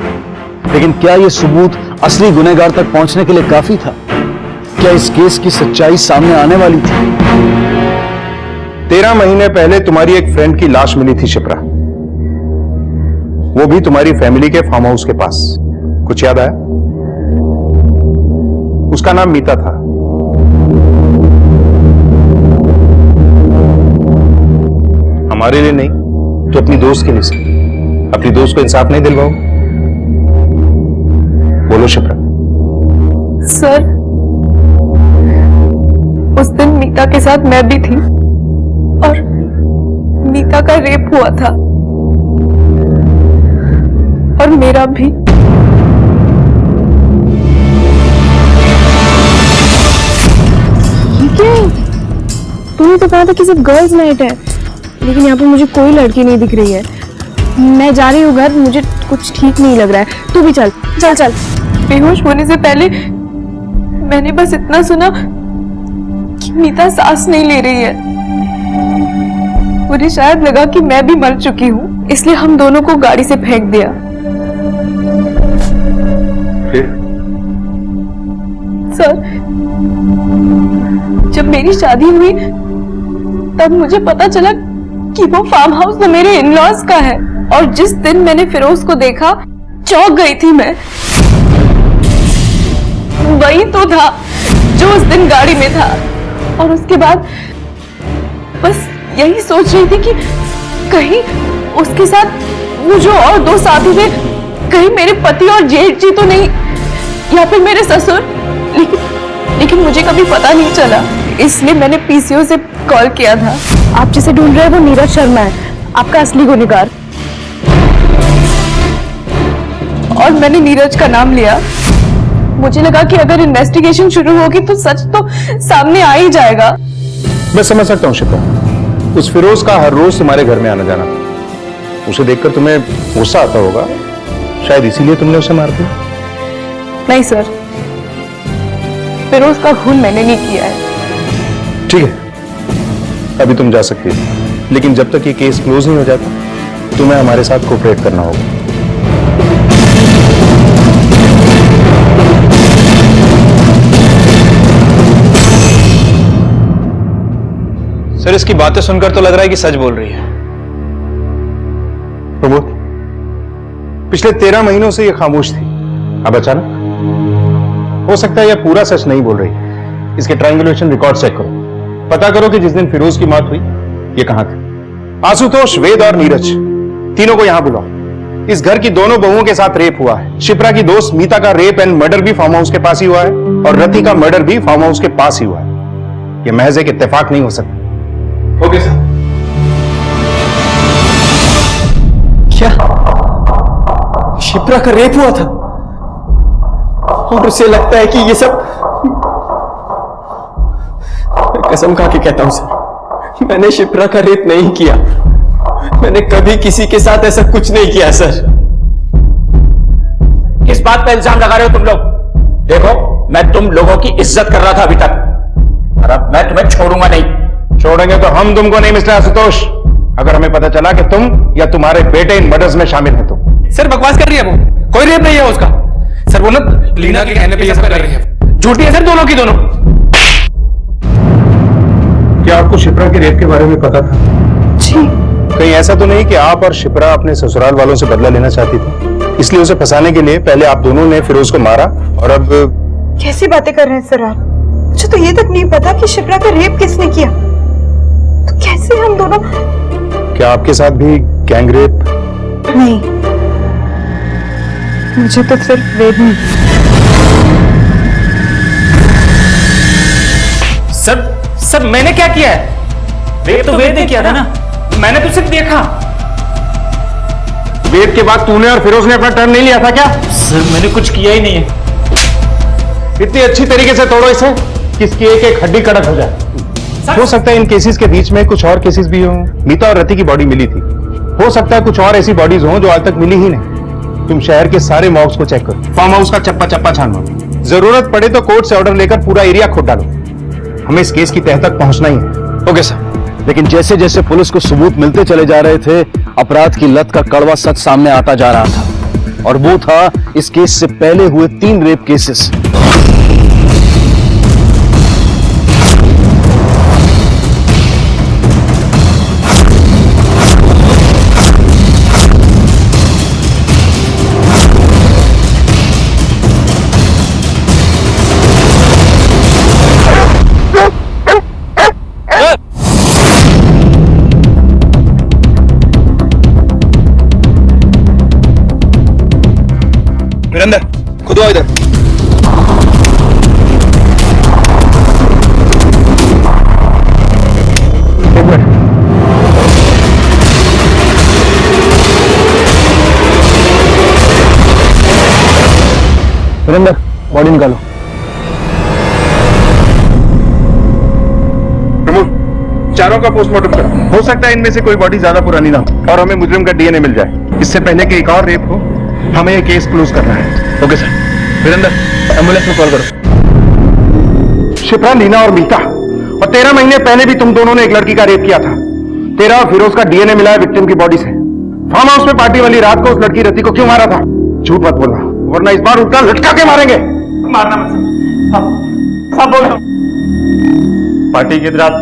लेकिन क्या यह सबूत असली गुनहगार तक पहुंचने के लिए काफी था? क्या इस केस की सच्चाई सामने आने वाली थी? 13 महीने पहले तुम्हारी एक फ्रेंड की लाश मिली थी शिप्रा, वो भी तुम्हारी फैमिली के फार्म हाउस के पास। कुछ याद आया? उसका नाम मीता था। हमारे लिए नहीं तो अपनी दोस्त के लिए से। अपनी दोस्त को इंसाफ नहीं दिलवाओ? बोलो शिप्रा। सर, उस दिन मीता के साथ मैं भी थी और मीता का रेप हुआ था और मेरा भी। क्या है? तूने तो कहा था कि सिर्फ गर्ल्स नाइट है, लेकिन यहाँ पे मुझे कोई लड़की नहीं दिख रही है। मैं जा रही हूँ घर, मुझे कुछ ठीक नहीं लग रहा है। तू भी चल चल चल। बेहोश होने से पहले मैंने बस इतना सुना कि मीता सांस नहीं ले रही है। मुझे शायद लगा कि मैं भी मर चुकी हूँ, इसलिए हम दोनों को गाड़ी से फेंक दिया। फिर? सर, जब मेरी शादी हुई तब मुझे पता चला कि वो फार्म हाउस तो मेरे इन-लॉज का है, और जिस दिन मैंने फिरोज को देखा चौंक गई थी मैं। वही तो था जो उस दिन गाड़ी में था, और उसके बाद बस यही सोच रही थी कि कहीं उसके साथ वो जो और 2 साथी थे, कहीं मेरे पति और जेठ जी तो नहीं, या फिर मेरे ससुर। लेकिन मुझे कभी पता नहीं चला, इसलिए मैंने पीसीओ से कॉल किया था। आप जिसे ढूंढ रहे हैं वो नीरज शर्मा है, आपका असली गुनहगार। और मैंने नीरज का नाम लिया मुझे लगा कि अगर इन्वेस्टिगेशन शुरू होगी तो सच तो सामने आ ही जाएगा। मैं समझ सकता हूँ शिप्रा, उस फिरोज का हर रोज तुम्हारे घर में आना जाना था। उसे देखकर तुम्हें गुस्सा आता होगा, शायद इसीलिए तुमने उसे मार दिया। नहीं सर, फिरोज का खून मैंने नहीं किया है। ठीक है, अभी तुम जा सकती हो, लेकिन जब तक ये केस क्लोज नहीं हो जाता तुम्हें हमारे साथ कोऑपरेट करना होगा। सर, इसकी बातें सुनकर तो लग रहा है कि सच बोल रही है। प्रमोद, पिछले 13 महीनों से ये खामोश थी, अब अचानक? हो सकता है यह पूरा सच नहीं बोल रही। इसके ट्रायंगुलेशन रिकॉर्ड चेक करो, पता करो कि जिस दिन फिरोज की मौत हुई ये कहां थे। आशुतोष, वेद और नीरज, तीनों को यहां बुलाओ। इस घर की दोनों बहुओं के साथ रेप हुआ है। शिप्रा की दोस्त मीता का रेप एंड मर्डर भी फार्म हाउस के पास ही हुआ है, और रति का मर्डर भी फार्म हाउस के पास ही हुआ है। यह महज एक इत्तेफाक नहीं हो सकता। Okay sir. क्या शिप्रा का रेप हुआ था? और उसे लगता है कि ये सब, मैं कसम खा के कहता हूं सर, मैंने शिप्रा का रेप नहीं किया। मैंने कभी किसी के साथ ऐसा कुछ नहीं किया सर। किस बात पे इल्जाम लगा रहे हो तुम लोग? देखो, मैं तुम लोगों की इज्जत कर रहा था अभी तक, और अब मैं तुम्हें छोड़ूंगा नहीं। छोड़ेंगे तो हम तुमको नहीं मिस्टर आशुतोष, अगर हमें पता चला कि तुम या तुम्हारे बेटे इन मर्डर्स में शामिल है तो। सर, बकवास कर रही है वो, कोई रेप नहीं है उसका। सर, वो ना लीना के कहने पे ये सब कर रही है। झूठी है सर, दोनों की दोनों। क्या आपको शिप्रा के रेप के बारे में पता था? जी। कहीं ऐसा तो नहीं कि आप और शिप्रा अपने ससुराल वालों से बदला लेना चाहती थी, इसलिए उसे फंसाने के लिए पहले आप दोनों ने फिरोज को मारा और अब? कैसी बातें कर रहे हैं सर आप? मुझे तो ये तक नहीं पता कि शिप्रा का रेप किसने किया। तो कैसे हम दोनों? क्या आपके साथ भी गैंग रेप? नहीं, मुझे तो सिर्फ वेद नहीं। सर, मैंने क्या किया है? रेप तो वेद ने किया था ना, मैंने तो सिर्फ देखा। वेद के बाद तूने और फिरोज ने अपना टर्न नहीं लिया था क्या? सर, मैंने कुछ किया ही नहीं है। इतनी अच्छी तरीके से तोड़ो इसे कि इसकी एक एक हड्डी कड़क हो जाए। हो सकता है इन केसेस के बीच में कुछ और केसेस भी हों। मीता और रति की बॉडी मिली थी, हो सकता है कुछ और ऐसी बॉडीज हों जो आज तक मिली ही नहीं। तुम शहर के सारे मॉब्स को चेक करो, फार्म हाउस का चप्पा चप्पा छानो, जरूरत पड़े तो कोर्ट से ऑर्डर लेकर पूरा एरिया खोद डालो। हमें इस केस की तह तक पहुंचना ही है। Okay sir. लेकिन जैसे जैसे पुलिस को सबूत मिलते चले जा रहे थे, अपराध की लत का कड़वा सच सामने आता जा रहा था, और वो था इस केस से पहले हुए 3 रेप केसेस। वीरेंद्र, खुद आओ इधर। एक मिनट। वीरेंद्र, बॉडी निकालो। प्रमोद, चारों का पोस्टमार्टम करो। हो सकता है इनमें से कोई बॉडी ज्यादा पुरानी ना हो और हमें मुजरिम का डीएनए मिल जाए। इससे पहले कि एक और रेप हो, हमें ये केस क्लोज करना है। Okay sir. वीरेंद्र, एम्बुलेंस में कॉल करो। शिप्रा, लीना और मीता, और 13 महीने पहले भी तुम दोनों ने एक लड़की का रेप किया था। तेरा और फिरोज का डीएनए मिला है विक्टिम की बॉडी से। फार्म हाउस में पार्टी वाली रात को उस लड़की रति को क्यों मारा था? झूठ मत बोलना, वरना इस बार उल्टा लटका के मारेंगे। मारना मत सब बोल रहा हूं। पार्टी की रात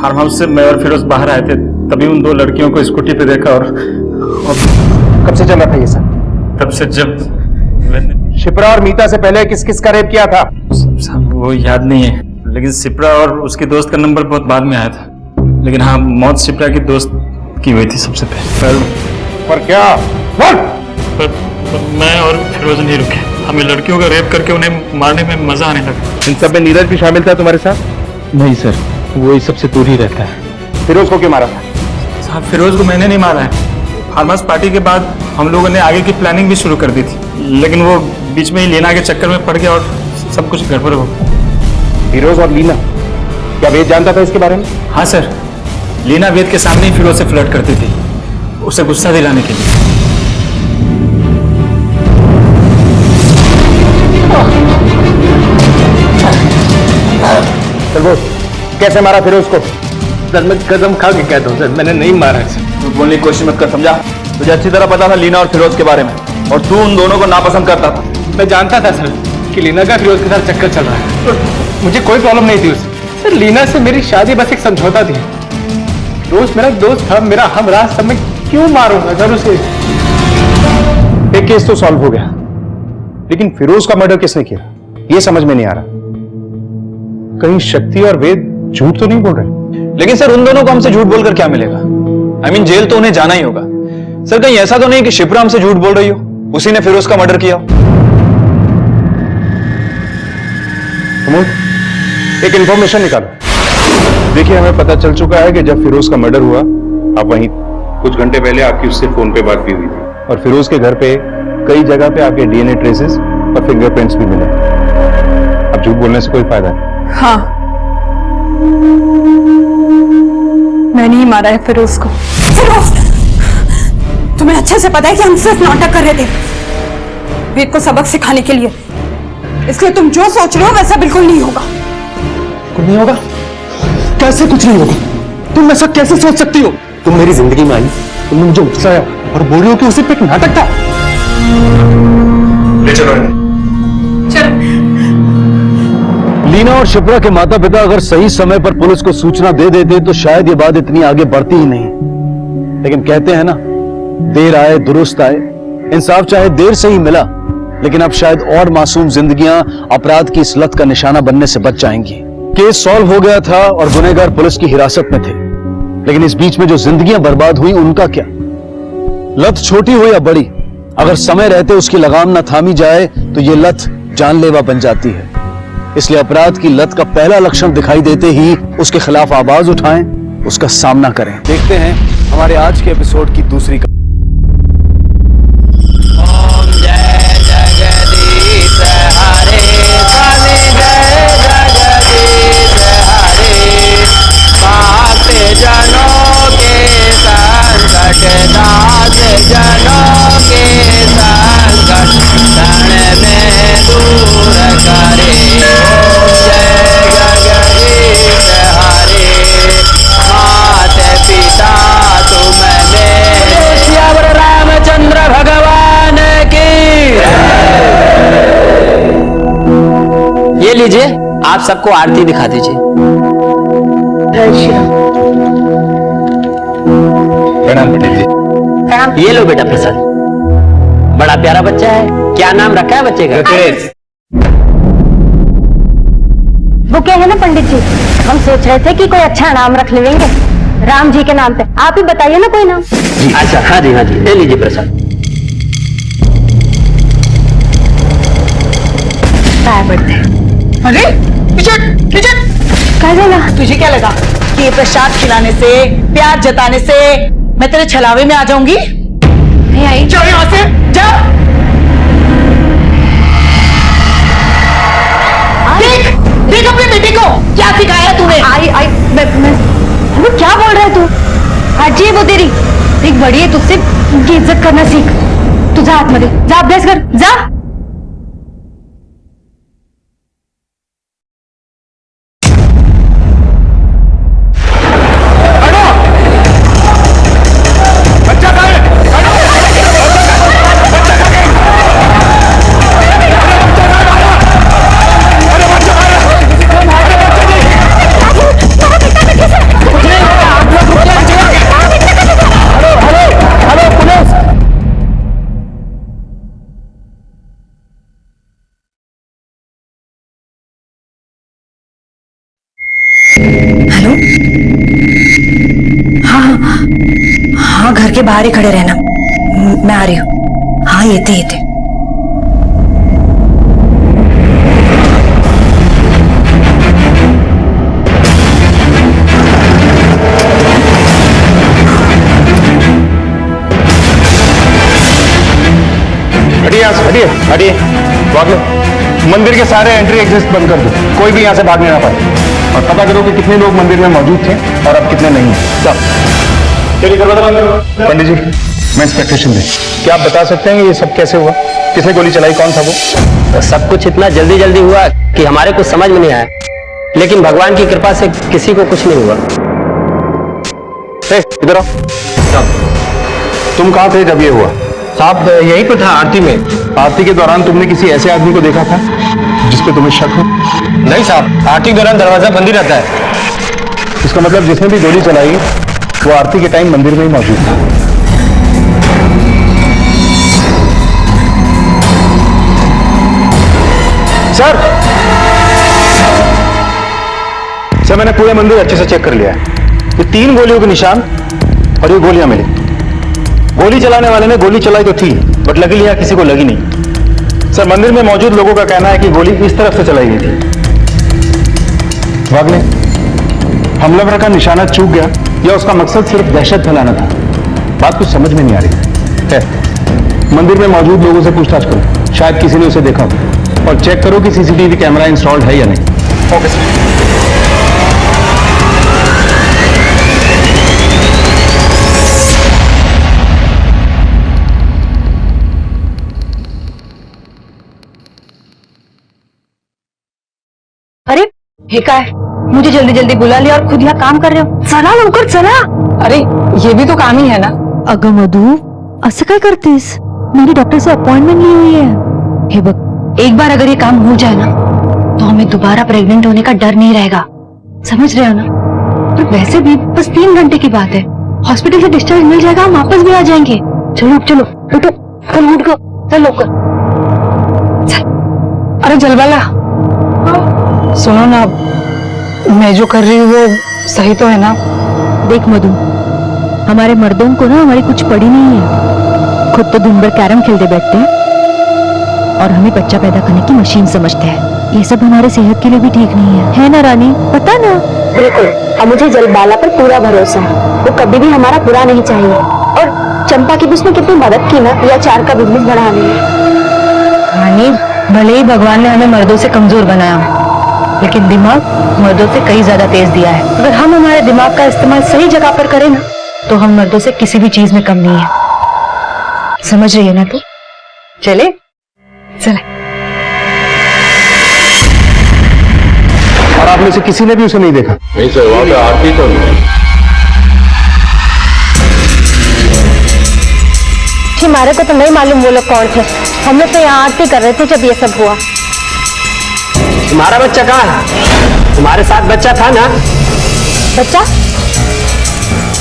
फार्म हाउस से मैं और फिरोज बाहर आए थे, तभी उन 2 लड़कियों को स्कूटी पे देखा। और कब से चल रहा था ये सब? तब से जब शिप्रा और मीता से पहले किस किस का रेप किया था? साहब, वो याद नहीं है, लेकिन शिप्रा और उसके दोस्त का नंबर बहुत बाद में आया था। लेकिन हाँ, मौत शिप्रा की दोस्त की हुई थी सबसे पहले। पर क्या? पर मैं और फिरोज नहीं रुके। हमें लड़कियों का रेप करके उन्हें मारने में मजा आने लगा। इन सब में नीरज भी शामिल था तुम्हारे साथ? नहीं सर, वो इस सबसे दूर ही रहता है। फिरोज को क्यों मारा था? साहब, फिरोज को मैंने नहीं मारा है। फार्म हाउस पार्टी के बाद हम लोगों ने आगे की प्लानिंग भी शुरू कर दी थी, लेकिन वो बीच में ही लीना के चक्कर में पड़ गया और सब कुछ गड़बड़ हो गया। फिरोज और लीना, क्या वेद जानता था इसके बारे में? हाँ सर, लीना वेद के सामने ही फिरोज से फ्लर्ट करती थी, उसे गुस्सा दिलाने के लिए। चल बोल, कैसे मारा फिरोज को? सर मैं कदम खा के कहता हूँ सर, मैंने नहीं मारा है सर। तू बोलने की कोशिश मत कर, समझा? तुझे अच्छी तरह पता था लीना और फिरोज के बारे में, और तू उन दोनों को नापसंद करता था। मैं जानता था सर कि लीना का फिरोज के साथ चक्कर चल रहा है। मुझे कोई प्रॉब्लम नहीं थी उससे। सर लीना से मेरी शादी बस एक समझौता थी। दोस्त मेरा दोस्त था, मेरा हमराह, सब मैं क्यों मारूंगा सर उसे? एक केस तो सॉल्व हो गया, लेकिन फिरोज का मर्डर किसने किया ये समझ में नहीं आ रहा। कहीं शक्ति और वेद झूठ तो नहीं बोल रहे? लेकिन सर उन दोनों को हमसे झूठ बोलकर क्या मिलेगा? I mean, जेल तो उन्हें जाना ही होगा। सर कहीं ऐसा तो नहीं कि शिप्रा हमसे झूठ बोल रही हो, उसी ने फिरोज का मर्डर किया हो? एक इंफॉर्मेशन निकालो। देखिए हमें पता चल चुका है कि जब फिरोज का मर्डर हुआ आप वहीं कुछ घंटे पहले आपकी उससे फोन पे बात भी हुई थी, और फिरोज के घर पे कई जगह पे आपके डीएनए ट्रेसेस और फिंगरप्रिंट्स भी मिले। अब झूठ बोलने से कोई फायदा नहीं। हाँ, मैंने ही मारा है फिरोज को। तुम्हें अच्छे से पता है कि हम सिर्फ नाटक कर रहे थे वेद को सबक सिखाने के लिए, इसलिए तुम जो सोच रहे हो वैसा बिल्कुल नहीं होगा। कुछ नहीं होगा? कैसे कुछ नहीं होगा? तुम ऐसा कैसे सोच सकती हो? तुम मेरी जिंदगी में आई, तुमने मुझे उकसाया और बोल रही हो कि उसे पे एक नाटक था। ले चलो। लीना और शिप्रा के माता पिता अगर सही समय पर पुलिस को सूचना दे देते तो शायद ये बात इतनी आगे बढ़ती ही नहीं। लेकिन कहते हैं ना, देर आए दुरुस्त आए। इंसाफ चाहे देर से ही मिला, लेकिन अब शायद और मासूम जिंदगियां अपराध की इस लत का निशाना बनने से बच जाएंगी। केस सॉल्व हो गया था और गुनहगार पुलिस की हिरासत में थे, लेकिन इस बीच में जो जिंदगियां बर्बाद हुई उनका क्या? लत छोटी हो या बड़ी, अगर समय रहते उसकी लगाम न थामी जाए तो ये लत जानलेवा बन जाती है। इसलिए अपराध की लत का पहला लक्षण दिखाई देते ही उसके खिलाफ आवाज उठाएं, उसका सामना करें। देखते हैं हमारे आज के एपिसोड की दूसरी ये लीजिए, आप सबको आरती दिखा दीजिए। प्रणाम पंडित जी। ये लो बेटा प्रसाद, बड़ा प्यारा बच्चा है। क्या नाम रखा है बच्चे का? वो क्या है ना पंडित जी, हम सोच रहे थे कि कोई अच्छा नाम रख लेंगे राम जी के नाम पे। आप ही बताइए ना कोई नाम। अच्छा, हाँ जी हाँ जी, ले लीजिए प्रसाद। अरे तुझे क्या लगा कि ये प्रसाद खिलाने से, प्यार जताने से मैं तेरे छलावे में आ जाऊंगी? नहीं आई। जाओ यहाँ से, जाओ। देख अपनी बेटी को क्या सिखाया तूने? मैं क्या बोल रहा है तू? हाजी है वो तेरी, देख बड़ी है तुझसे, उनकी इज्जत करना सीख। तू जा हाथ में दे, जा अभ्यास कर, जा। हेलो, हाँ घर के बाहर ही खड़े रहना, मैं आ रही हूँ। हाँ ये थे हटिए, हटिए, हटिए। वाकई मंदिर के सारे एंट्री एग्जिट बंद कर दो, कोई भी यहाँ से भागने ना पाए, और पता करो कि कितने लोग मंदिर में मौजूद थे और अब कितने नहीं हैं। पंडित जी, मैं एक्सपेक्टेशन दे, क्या आप बता सकते हैं कि ये सब कैसे हुआ? किसने गोली चलाई, कौन था वो? सब कुछ इतना जल्दी जल्दी हुआ कि हमारे कुछ समझ में नहीं आया, लेकिन भगवान की कृपा से किसी को कुछ नहीं हुआ। इधर आओ। तुम कहाँ थे जब ये हुआ? साहब यहीं पर था, आरती में। आरती के दौरान तुमने किसी ऐसे आदमी को देखा था जिसपे तुम्हें शक हो? नहीं साहब, आरती के दौरान दरवाजा बंद ही रहता है। इसका मतलब जिसने भी गोली चलाई वो आरती के टाइम मंदिर में ही मौजूद था। सर मैंने पूरा मंदिर अच्छे से चेक कर लिया है। ये 3 गोलियों के निशान और ये गोलियां मिली। गोली चलाने वाले ने गोली चलाई तो थी, बट लगी यहाँ किसी को लगी नहीं। सर, मंदिर में मौजूद लोगों का कहना है कि गोली इस तरफ से चलाई गई थी। वागले, हमलावर का निशाना चूक गया या उसका मकसद सिर्फ दहशत फैलाना था? बात कुछ समझ में नहीं आ रही है। मंदिर में मौजूद लोगों से पूछताछ करो, शायद किसी ने उसे देखा हो, और चेक करो कि सीसीटीवी कैमरा इंस्टॉल्ड है या नहीं। Okay sir. अरे हे काय, मुझे जल्दी जल्दी बुला लिया और खुद यहाँ काम कर रहे हो। चला लवकर चला। अरे ये भी तो काम ही है ना। अगं मधु, असं काय करतेस? मेरी डॉक्टर से अपॉइंटमेंट ली हुई है। हे बक, एक बार अगर ये काम हो जाए ना तो हमें दोबारा प्रेग्नेंट होने का डर नहीं रहेगा, समझ रहे हो ना? और वैसे भी बस 3 घंटे की बात है, हॉस्पिटल से डिस्चार्ज मिल जाएगा, हम वापस भी आ जाएंगे। चलो चलो उठो, चल उठ गो, चल लवकर चल। अरे जलवाला, सुनो ना, मैं जो कर रही हूँ वो सही तो है ना? देख मधु, हमारे मर्दों को ना हमारी कुछ पड़ी नहीं है। खुद तो दिन भर कैरम खेलते बैठते हैं और हमें बच्चा पैदा करने की मशीन समझते हैं। ये सब हमारे सेहत के लिए भी ठीक नहीं है ना रानी? पता ना? बिल्कुल, अब मुझे जलबाला पर पूरा भरोसा है। वो कभी भी हमारा बुरा नहीं चाहिए। और चंपा की भी उसने कितनी मदद की ना ये अचार का बिजनेस बढ़ाने में। रानी, भले ही भगवान ने हमें मर्दों से कमजोर बनाया, लेकिन दिमाग मर्दों से कई ज्यादा तेज दिया है। अगर हम हमारे दिमाग का इस्तेमाल सही जगह पर करें ना तो हम मर्दों से किसी भी चीज में कम नहीं है। समझ रही है ना तू? चले चले। और आप में से किसी ने भी उसे नहीं देखा? नहीं सर, वहां पे आरती तो नहीं। हमारे को तो नहीं मालूम वो लोग कौन थे। हम लोग तो यहाँ आरती कर रहे थे जब ये सब हुआ। तुम्हारा बच्चा कहाँ है? तुम्हारे साथ बच्चा था ना? बच्चा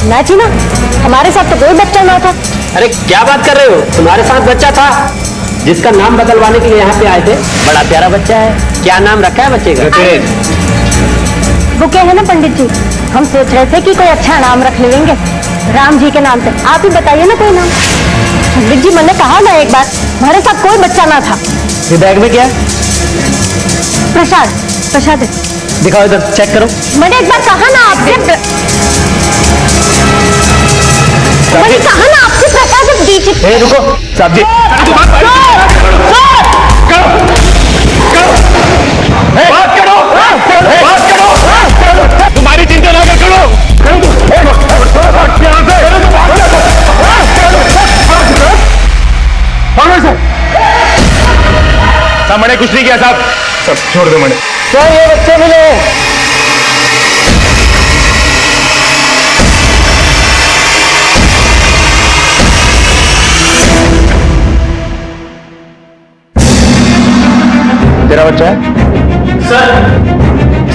मैं थी ना, हमारे साथ तो कोई बच्चा ना था। अरे क्या बात कर रहे हो? तुम्हारे साथ बच्चा था, जिसका नाम बदलवाने के लिए यहाँ पे आए थे। बड़ा प्यारा बच्चा है। क्या नाम रखा है बच्चे का? वो क्या है ना पंडित जी, हम सोच रहे थे कि कोई अच्छा नाम रख लेंगे राम जी के नाम पे। आप ही बताइए ना कोई नाम। पंडित जी, मैंने कहा ना एक बार, हमारे साथ कोई बच्चा ना था। ये बैग में क्या है? प्रसाद। प्रसाद है। दिखाओ इधर, चेक करो। मैंने एक बार कहा ना आपसे, मैंने कहा ना आपसे प्रसाद दीजिए। ए रुको साहब जी, बात करो, बात करो, तुम्हारी चिंता ना करो। मैंने कुछ नहीं किया साहब, सब छोड़ दो। मैंने तो ये बच्चे मिले। तेरा बच्चा है?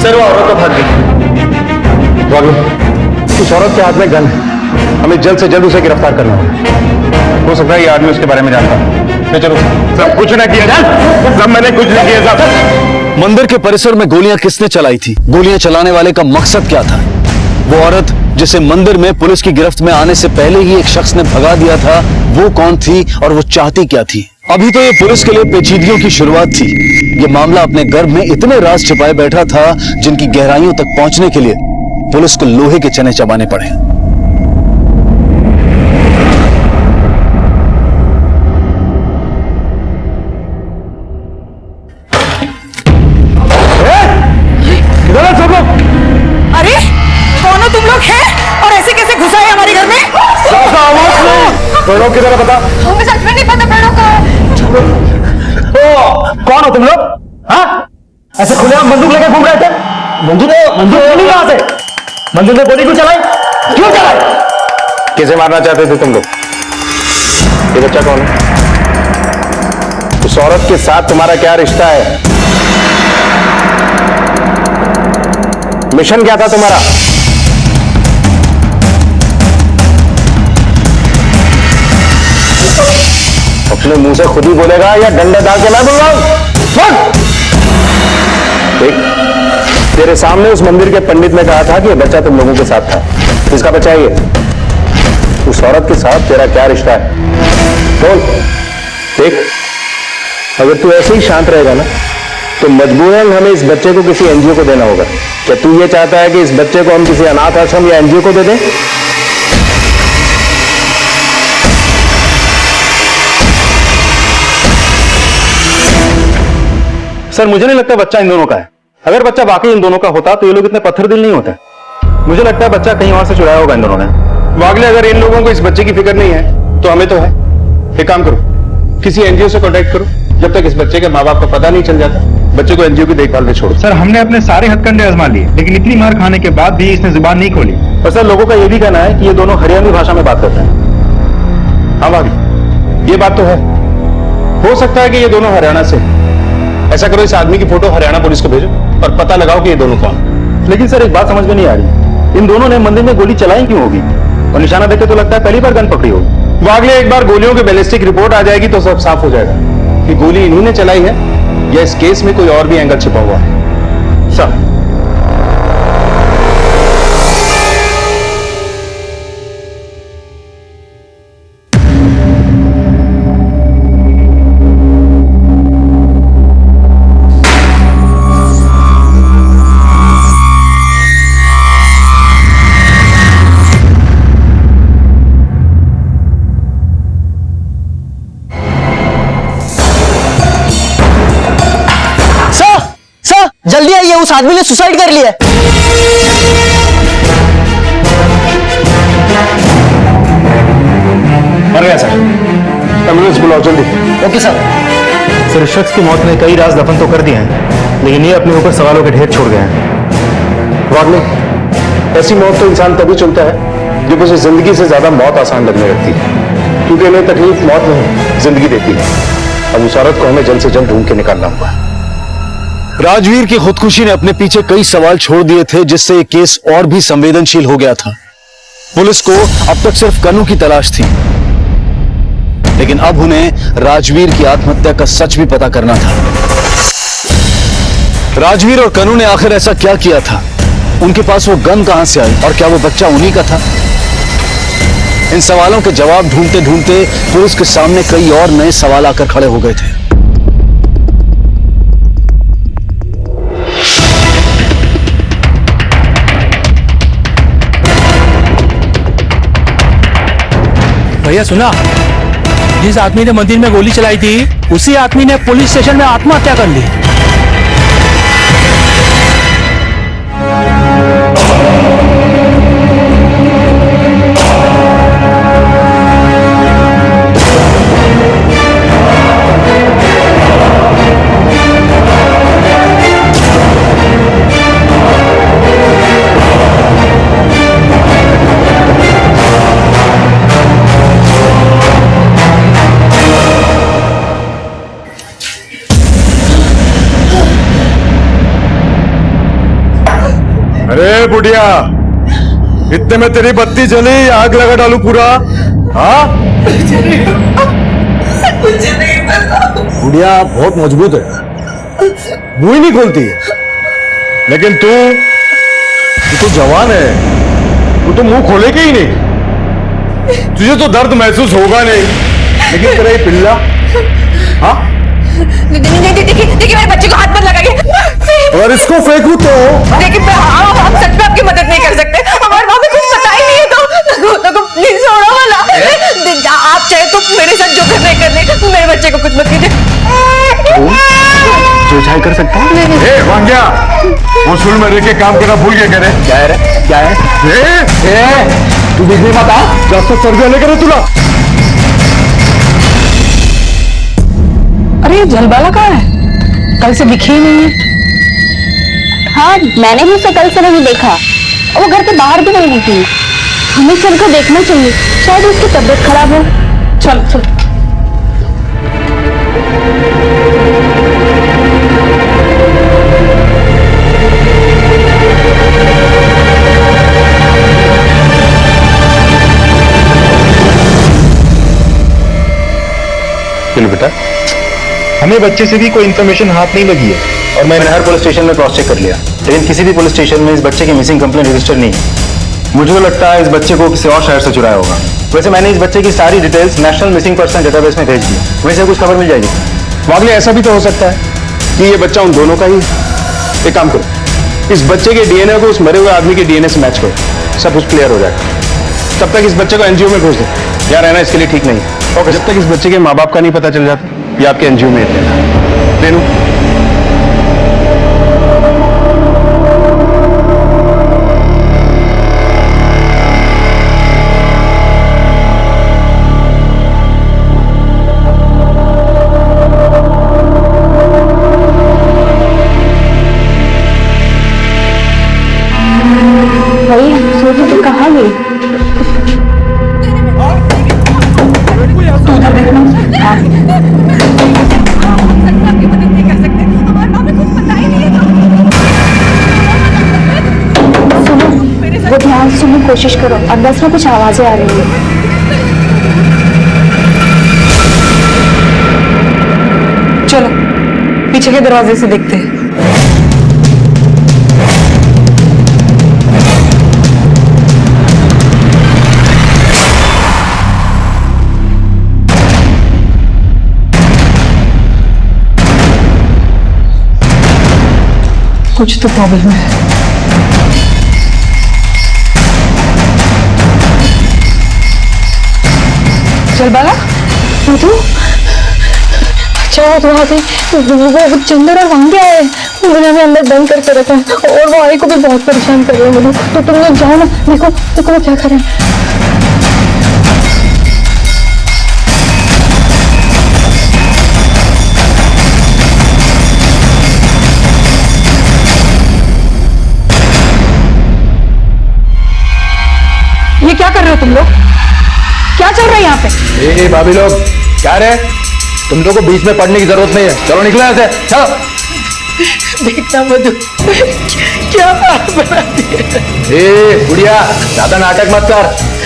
सर वो औरत तो भाग गई। वागले, उस औरत के हाथ में गन है, हमें जल्द से जल्द उसे गिरफ्तार करना होगा। हो सकता है ये आदमी उसके बारे में जानता है। चलो, सब कुछ ना किया, सब मैंने कुछ नहीं किया साहब। मंदिर के परिसर में गोलियां किसने चलाई थी? गोलियां चलाने वाले का मकसद क्या था? वो औरत जिसे मंदिर में पुलिस की गिरफ्त में आने से पहले ही एक शख्स ने भगा दिया था, वो कौन थी और वो चाहती क्या थी? अभी तो ये पुलिस के लिए पेचीदगियों की शुरुआत थी। ये मामला अपने गर्भ में इतने राज छिपाए बैठा था जिनकी गहराइयों तक पहुंचने के लिए पुलिस को लोहे के चने चबाने पड़े। प्रणव किधर है बता। हमें सच में नहीं पता प्रणव कहाँ है। कौन हो तुम लोग? हाँ, ऐसे खुलेआम बंदूक लेके घूम रहे थे? बंदूक नहीं, कहां से मंदिर में गोली क्यों चलाई? क्यों चलाई? किसे मारना चाहते थे तुम लोग? ये बच्चा कौन है? उस औरत के साथ तुम्हारा क्या रिश्ता है? मिशन क्या था तुम्हारा? अपने मुंह से खुद ही बोलेगा या डंडे डाल के मैं बोल रहा हूं? देख, तेरे सामने उस मंदिर के पंडित ने कहा था कि ये बच्चा तुम लोगों के साथ था। किसका बच्चा है ये? उस औरत के साथ तेरा क्या रिश्ता है? बोल। देख, अगर तू ऐसे ही शांत रहेगा ना तो मजबूरन हमें इस बच्चे को किसी एनजीओ को देना होगा। क्या तू ये चाहता है कि इस बच्चे को हम किसी अनाथ आश्रम या एनजीओ को दे दें? सर, मुझे नहीं लगता बच्चा इन दोनों का है। अगर बच्चा वाकई इन दोनों का होता तो ये लोग इतने पत्थर दिल नहीं होते। मुझे लगता है बच्चा कहीं वहां से चुराया होगा इन दोनों ने। वागले, अगर इन लोगों को इस बच्चे की फिक्र नहीं है तो हमें तो है। एक काम करो, किसी एनजीओ से कांटेक्ट करो, जब तक इस बच्चे के माँ बाप को पता नहीं चल जाता बच्चे को एनजीओ की देखभाल में छोड़ो। सर, हमने अपने सारे हथकंडे आजमा लिए, लेकिन इतनी मार खाने के बाद भी इसने जुबान नहीं खोली। और सर, लोगों का यह भी कहना है कि ये दोनों हरियाणवी भाषा में बात करते हैं। हाँ भाभी, ये बात तो है। हो सकता है कि ये दोनों हरियाणा से। ऐसा करो, इस आदमी की फोटो हरियाणा पुलिस को भेजो और पता लगाओ कि ये दोनों कौन। लेकिन सर, एक बात समझ में नहीं आ रही, इन दोनों ने मंदिर में गोली चलाई क्यों होगी? और निशाना देखे तो लगता है पहली बार गन पकड़ी होगी। वागले, एक बार गोलियों की बैलिस्टिक रिपोर्ट आ जाएगी तो सब साफ हो जाएगा कि गोली इन्हीं ने चलाई है या इस केस में कोई और भी एंगल छिपा हुआ है। सर, जल्दी आइए, उस आदमी ने सुसाइड कर लिया। मर गया सर। एम्बुलेंस बुलाओ जल्दी। Okay sir. सर, इस शख्स की मौत ने कई राज दफन तो कर दिए हैं, लेकिन ये अपने ऊपर सवालों के ढेर छोड़ गए हैं। वागले, ऐसी मौत तो इंसान तभी चुनता है जब उसे जिंदगी से ज्यादा मौत आसान लगने लगती है, क्योंकि इन्हें तकलीफ मौत नहीं जिंदगी देती है। अब उस औरत को हमें जल्द से जल्द ढूंढ के निकालना होगा। राजवीर की खुदकुशी ने अपने पीछे कई सवाल छोड़ दिए थे, जिससे ये केस और भी संवेदनशील हो गया था। पुलिस को अब तक सिर्फ कनू की तलाश थी, लेकिन अब उन्हें राजवीर की आत्महत्या का सच भी पता करना था। राजवीर और कनू ने आखिर ऐसा क्या किया था? उनके पास वो गन कहां से आई और क्या वो बच्चा उन्हीं का था? इन सवालों के जवाब ढूंढते ढूंढते पुलिस के सामने कई और नए सवाल आकर खड़े हो गए थे। भैया सुना, जिस आदमी ने मंदिर में गोली चलाई थी उसी आदमी ने पुलिस स्टेशन में आत्महत्या कर ली। अरे बुढ़िया, इतने में तेरी बत्ती जली, आग लगा डालू पूरा। हाँ, बुढ़िया बहुत मजबूत है, मुंह ही नहीं खोलती है। लेकिन तू तो जवान है, तू तो मुंह खोलेगी ही नहीं। तुझे तो दर्द महसूस होगा नहीं, लेकिन तेरा ये पिल्ला, हाँ? देखिए मेरे बच्चे को हाथ मत लगाइए। और इसको फेंकू तो देखिए, हम सच में आपकी मदद नहीं कर सकते। हमारे माँ को कुछ पता ही नहीं है, तो प्लीज छोड़ो वाला। आप चाहे तो मेरे साथ जो करने कर ले, मेरे बच्चे को कुछ मत कीजिए। सुसाइड कर सकता है? ए वांग्या, वसूल में रह के काम करना भूल गया। करे क्या है रे? क्या है? तू दिखने मत आ, 10 सर्वे लेकर तुला। अरे जलबाला कहाँ है? कल से दिखी ही नहीं है। हाँ, मैंने भी उसे कल से नहीं देखा। वो घर के बाहर भी नहीं निकली। हमें सबको देखना चाहिए, शायद उसकी तबीयत खराब हो। चल चल। चलो बेटा, हमें बच्चे से भी कोई इन्फॉर्मेशन हाथ नहीं लगी है और मैंने हर पुलिस स्टेशन में क्रॉस चेक कर लिया, लेकिन किसी भी पुलिस स्टेशन में इस बच्चे की मिसिंग कंप्लेंट रजिस्टर नहीं है। मुझे तो लगता है इस बच्चे को किसी और शहर से चुराया होगा। वैसे मैंने इस बच्चे की सारी details national missing person database में भेज दी, वैसे कुछ खबर मिल जाएगी। वागले ऐसा भी तो हो सकता है कि ये बच्चा उन दोनों का ही। एक काम करो, इस बच्चे के डीएनए को उस मरे हुए आदमी के डीएनए से मैच करो, सब कुछ क्लियर हो जाएगा। तब तक इस बच्चे को एनजीओ में भेज दो, यहाँ रहना इसके लिए ठीक नहीं है। ओके, जब तक इस बच्चे के माँ बाप का नहीं पता चल जाता ये आपके एनजीओ में रहना। रेनू, वही सोचो तो कहाँ गई? तू उधर देखना। सुनो, वो ध्यान से सुनने की कोशिश करो, अंदर से कुछ आवाजें आ रही है। चलो पीछे के दरवाजे से देखते हैं। कुछ तो प्रॉब्लम है। चल बाला, तू अच्छा तो वहाँ से वो चंदर और वहां गया है, उन्होंने हमें अंदर बंद करके रखा है और वो आई को भी बहुत परेशान कर रहे हैं मुझे। तो तुम लोग जाओ ना, देखो देखो वो क्या करें। ये क्या कर रहे हो तुम लोग? क्या चल रहा है यहाँ पे? भाभी लोग क्या रे, तुम लोग को बीच में पढ़ने की जरूरत नहीं है, चलो निकलो यहाँ से, चलो। देखना मधु, क्या बात बना दी। ए बुढ़िया, ज्यादा नाटक मत कर,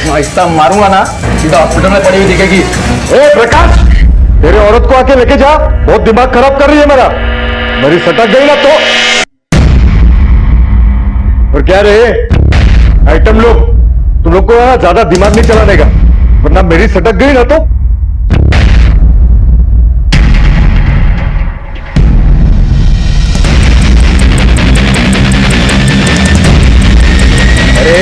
मैं ऐसा मारूंगा ना सीधा हॉस्पिटल में पड़ी हुई दिखेगी। ए प्रकाश, तेरे औरत को आके लेके जा, बहुत दिमाग खराब कर रही है मेरा। मेरी सटक गई ना तो। और क्या रे आइटम लोग, तुम लोग को ज्यादा दिमाग नहीं चलाने का, वरना मेरी सटक गई ना तो। अरे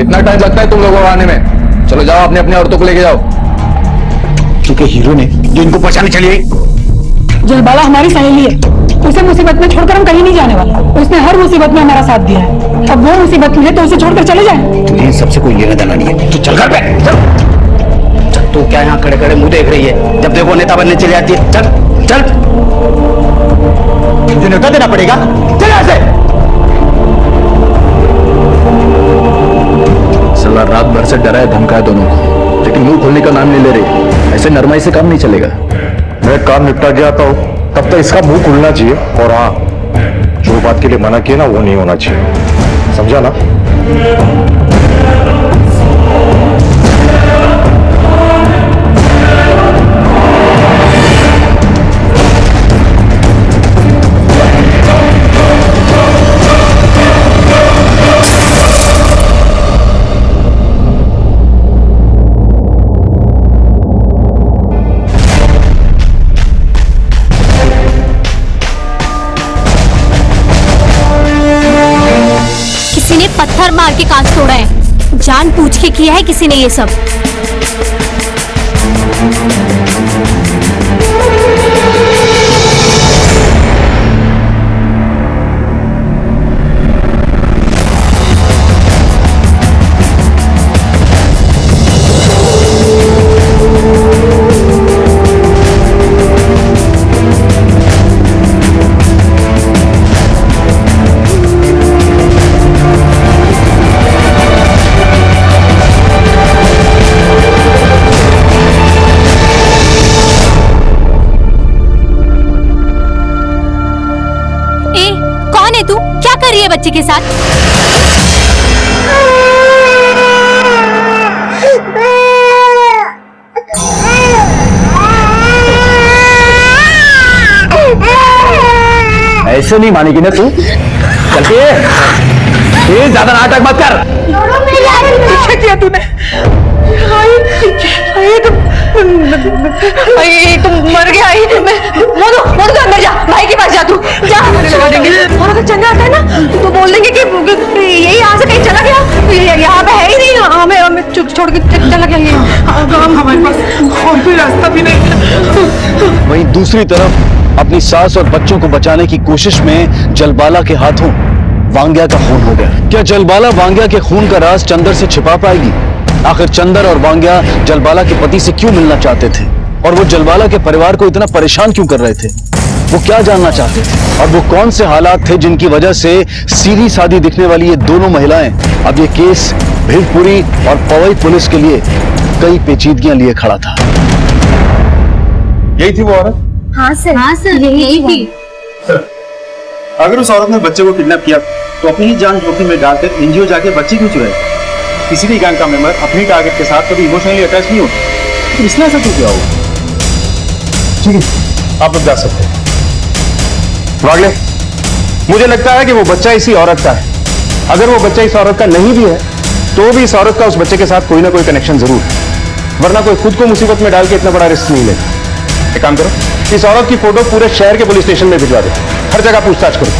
इतना टाइम लगता है तुम लोगों को आने में? चलो जाओ, अपने अपने औरतों को लेके जाओ। क्योंकि हीरो ने जो इनको पहचाने चली गई। जलबाला हमारी सहेली है, उसे मुसीबत में छोड़कर हम कहीं नहीं जाने वाले। उसने हर मुसीबत में हमारा साथ दिया है, अब वो मुसीबत में है तो उसे छोड़कर चले जाए। तुझे सबसे कोई लेना देना नहीं है, तू चल घर पे चल। तू क्या यहाँ खड़े खड़े मुंह देख रही है? जब देखो नेता बनने चली जाती है। चल चल, तुझे नेता देना पड़ेगा, चल यहाँ से। साला रात भर से डराए धमकाए दोनों को, लेकिन मुंह खोलने का नाम नहीं ले रही। ऐसे नरमाई से काम नहीं चलेगा। मैं काम निपटा के आता हूँ, तब तक इसका मुंह खुलना चाहिए। और हाँ, जो बात के लिए मना किया ना वो नहीं होना चाहिए, समझा ना? पत्थर मार के कांच तोड़ा है, जान पूछ के किया है किसी ने ये सब। कर रही है बच्चे के साथ? ऐसे नहीं मानेगी ना तू? चलती है, ज्यादा नाटक मत कर। क्या किया तूने? तुम मर गया। मोनू तो अंदर जा, भाई के पास जा, तू जा। और अगर चंदा आता है ना तो बोल देंगे कि यही यहाँ से कहीं चला गया, यहाँ पे है ही नहीं, हमें छोड़ के चला गया। हमारे पास और कोई रास्ता भी नहीं। वहीं दूसरी तरफ अपनी सास और बच्चों को बचाने की कोशिश में जलबाला के हाथों वांग्या का खून हो गया। क्या जलबाला वांग्या के खून का राज चंदर से छिपा पाएगी? आखिर चंदर और वांग्या जलबाला के पति से क्यों मिलना चाहते थे, और वो जलबाला के परिवार को इतना परेशान क्यों कर रहे थे? वो क्या जानना चाहते थे, और वो कौन से हालात थे जिनकी वजह से सीधी सादी दिखने वाली ये दोनों महिलाएं अब ये केस भीड़पुरी और पवई पुलिस के लिए कई पेचीदगियां लिए खड़ा था। यही थी वो औरत? हाँ सर यही थी। अगर उस औरत ने बच्चे को किडनैप किया तो अपनी ही जान जोखिम में डालकर एनजीओ जाके बच्चे क्यों चुराए? किसी भी गैंग का मेंबर अपनी टारगेट के साथ कभी इमोशनली अटैच नहीं होता, तो इसने ऐसा क्यों किया होगा? ठीक है, आप लोग जा सकते हैं। वागले, मुझे लगता है कि वो बच्चा इसी औरत का है। अगर वो बच्चा इस औरत का नहीं भी है तो भी इस औरत का उस बच्चे के साथ कोई ना कोई कनेक्शन जरूर है, वरना कोई खुद को मुसीबत में डाल के इतना बड़ा रिस्क नहीं लेता। एक काम करो, इस औरत की फोटो पूरे शहर के पुलिस स्टेशन में भिजवा दो, हर जगह पूछताछ करो,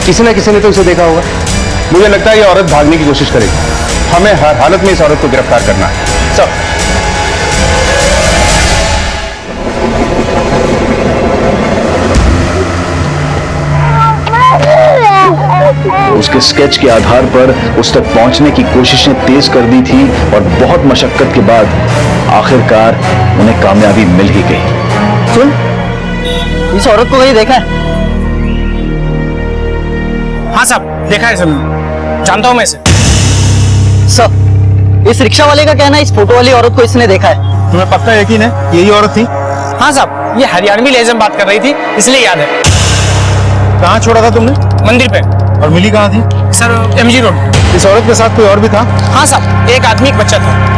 किसी न किसी ने तो उसे देखा होगा। मुझे लगता है ये औरत भागने की कोशिश करेगी, हमें हर हालत में इस औरत को गिरफ्तार करना है। सब उसके स्केच के आधार पर उस तक पहुंचने की कोशिशें तेज कर दी थी, और बहुत मशक्कत के बाद आखिरकार उन्हें कामयाबी मिल ही गई। सुन, इस औरत को कहीं देखा है? हाँ साहब, देखा है सर, जानता हूँ मैं इसे। सर, इस रिक्शा वाले का कहना है इस फोटो वाली औरत को इसने देखा है। तुम्हें पक्का यकीन है यही औरत थी? हाँ साहब, ये हरियाणवी लहजे में बात कर रही थी, इसलिए याद है। कहाँ छोड़ा था तुमने? मंदिर पे। और मिली कहाँ थी? Sir, MG road. इस औरत के साथ कोई और भी था? हाँ साहब, एक आदमी एक बच्चा था।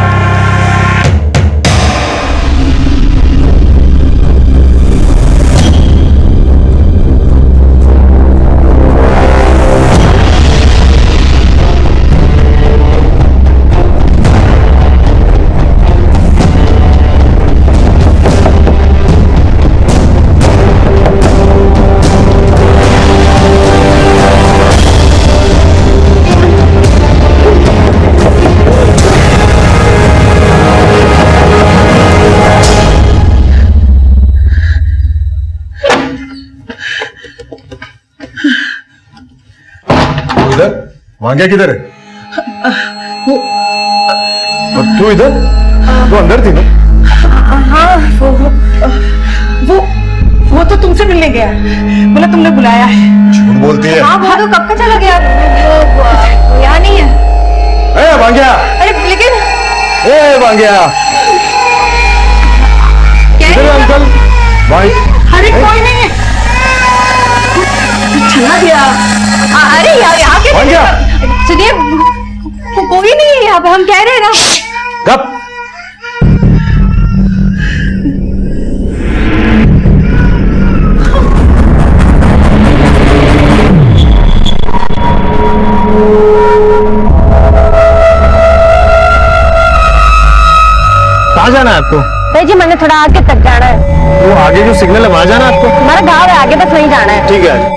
वांग्या किधर है? और तू इधर? तू अंदर थी ना? हाँ, वो तो तुमसे मिलने गया, बोला तुमने बुलाया है। झूठ बोलती है। हाँ, वो तो कब का चला गया, वो यहाँ नहीं है। ए वांग्या! अरे लेकिन ए वांग्या! क्या अंकल भाई? अरे कोई नहीं है, चला गया। अरे यार यहाँ के सुनिए, कोई नहीं है यहाँ पे, हम कह रहे हैं ना। कब? कहाँ जाना है आपको? जी मैंने थोड़ा आगे तक जाना है। वो आगे जो सिग्नल है वहां जाना है आपको? हमारा गाँव है, आगे बस नहीं जाना है। ठीक है।